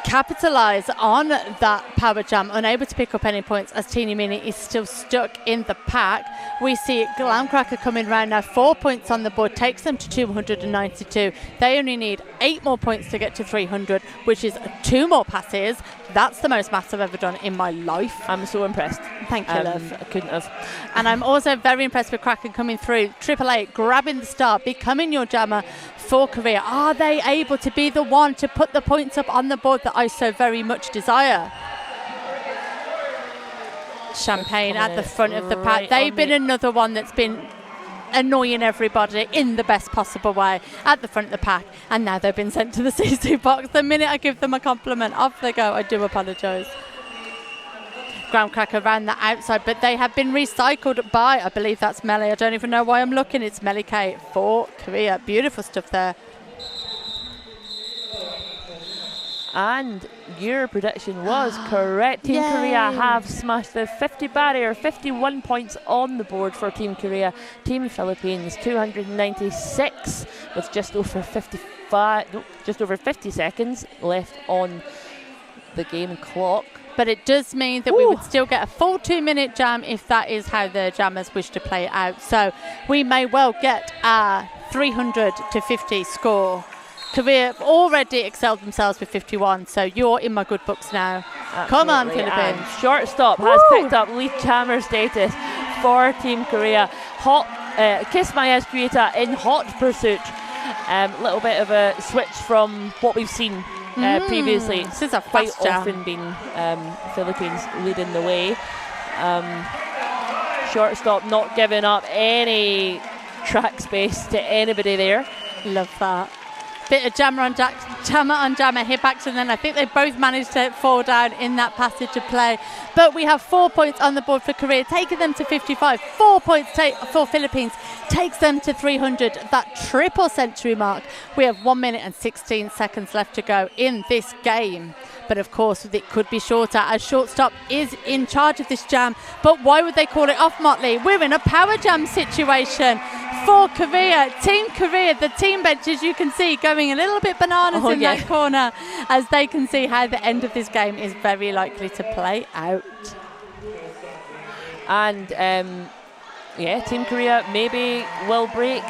capitalise on that power jam, unable to pick up any points as Teeny Meeny is still stuck in the pack. We see Glamcracker coming round now, 4 points on the board, takes them to 292. They only need 8 more points to get to 300, which is 2 more passes. That's the most maths I've ever done in my life. I'm so impressed. Thank you, love. I couldn't have. And I'm also very impressed with Kraken coming through. 888 grabbing the star, becoming your jammer for Korea. Are they able to be the one to put the points up on the board that I so very much desire? Champagne at the front of the pack. They've been another one that's been annoying everybody in the best possible way at the front of the pack, and now they've been sent to the CC box. The minute I give them a compliment, off they go. I do apologise. Groundcracker around the outside, but they have been recycled by, I believe that's Melly. I don't even know why I'm looking. It's Melly K for Korea. Beautiful stuff there. And your prediction was correct. Team Korea have smashed the 50 barrier, 51 points on the board for Team Korea. Team Philippines 296 with just over 50 seconds left on the game clock. But it does mean that we would still get a full 2-minute jam if that is how the jammers wish to play it out. So we may well get a 300 to 50 score. Korea already excelled themselves with 51, so you're in my good books now. Absolutely. Come on, Philippines. And shortstop has picked up lead jammer status for Team Korea. Kiss My Ass Creator in hot pursuit. Little bit of a switch from what we've seen previously. This is a quite fast jam. often been Philippines leading the way. Shortstop not giving up any track space to anybody there. Love that. Bit of jammer on jammer hip action, and then I think they both managed to fall down in that passage of play. But we have 4 points on the board for Korea, taking them to 55. 4 points for Philippines takes them to 300, that triple century mark. We have 1 minute and 16 seconds left to go in this game. but of course it could be shorter as Shortstop is in charge of this jam. But why would they call it off, Motley? We're in a power jam situation for Korea. Team Korea, the team benches, you can see going a little bit bananas in that corner, as they can see how the end of this game is very likely to play out. And Team Korea maybe will break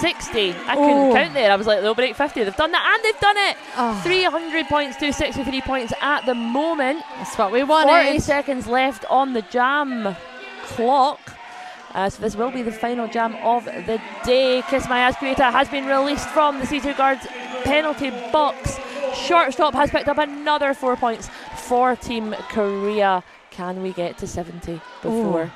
60. I couldn't count there. I was like, they'll break 50. They've done that, and they've done it. 300 points to 63 points at the moment. That's what we wanted. 40 seconds left on the jam clock. So this will be the final jam of the day. Kiss My Ass Kurita has been released from the C2 guards penalty box. Shortstop has picked up another 4 points for Team Korea. Can we get to 70 before?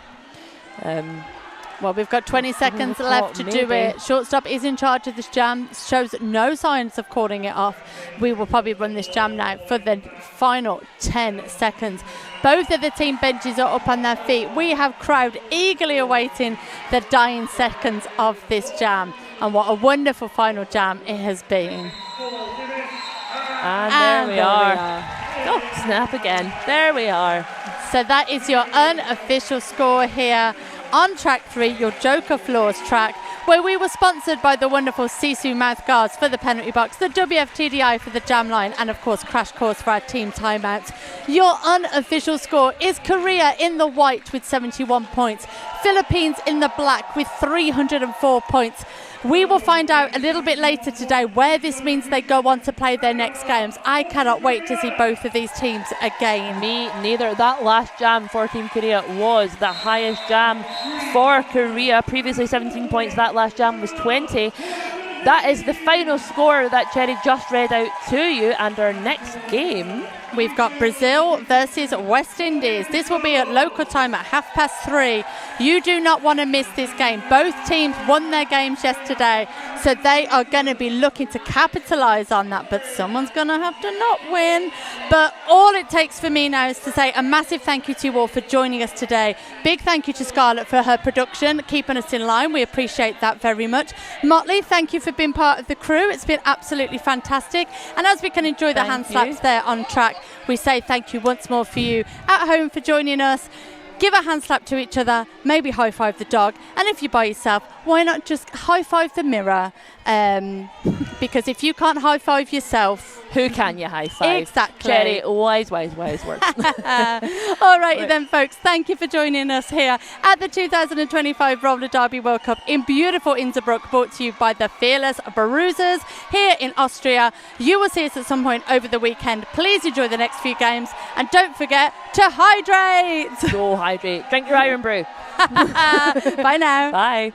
Well, we've got 20 seconds left to do it. Shortstop is in charge of this jam. Shows no signs of calling it off. We will probably run this jam now for the final 10 seconds. Both of the team benches are up on their feet. We have crowd eagerly awaiting the dying seconds of this jam. And what a wonderful final jam it has been. And there we are. Oh, snap again. There we are. So that is your unofficial score here on track 3, your Joker Floors track, where we were sponsored by the wonderful Sisu mouth guards for the penalty box, the WFTDI for the jam line, and of course Crash Course for our team timeouts. Your unofficial score is Korea in the white with 71 points, Philippines in the black with 304 points. We will find out a little bit later today where this means they go on to play their next games. I cannot wait to see both of these teams again. Me neither. That last jam for Team Korea was the highest jam for Korea. Previously 17 points. That last jam was 20. That is the final score that Cherry just read out to you. And our next game, we've got Brazil versus West Indies. This will be at local time at 3:30. You do not want to miss this game. Both teams won their games yesterday, so they are going to be looking to capitalise on that, but someone's going to have to not win. But all it takes for me now is to say a massive thank you to you all for joining us today. Big thank you to Scarlett for her production, keeping us in line. We appreciate that very much. Motley, thank you for being part of the crew. It's been absolutely fantastic. And as we can enjoy the hand slaps there on track, we say thank you once more for you at home for joining us. Give a hand slap to each other, maybe high five the dog, and if you're by yourself, why not just high five the mirror? Because if you can't high five yourself, who can you high five? Exactly. Cherry, wise words. All righty then, folks. Thank you for joining us here at the 2025 Roller Derby World Cup in beautiful Innsbruck, brought to you by the fearless Bruisers here in Austria. You will see us at some point over the weekend. Please enjoy the next few games, and don't forget to hydrate. Go hydrate. Drink your Iron Brew. Bye now. Bye.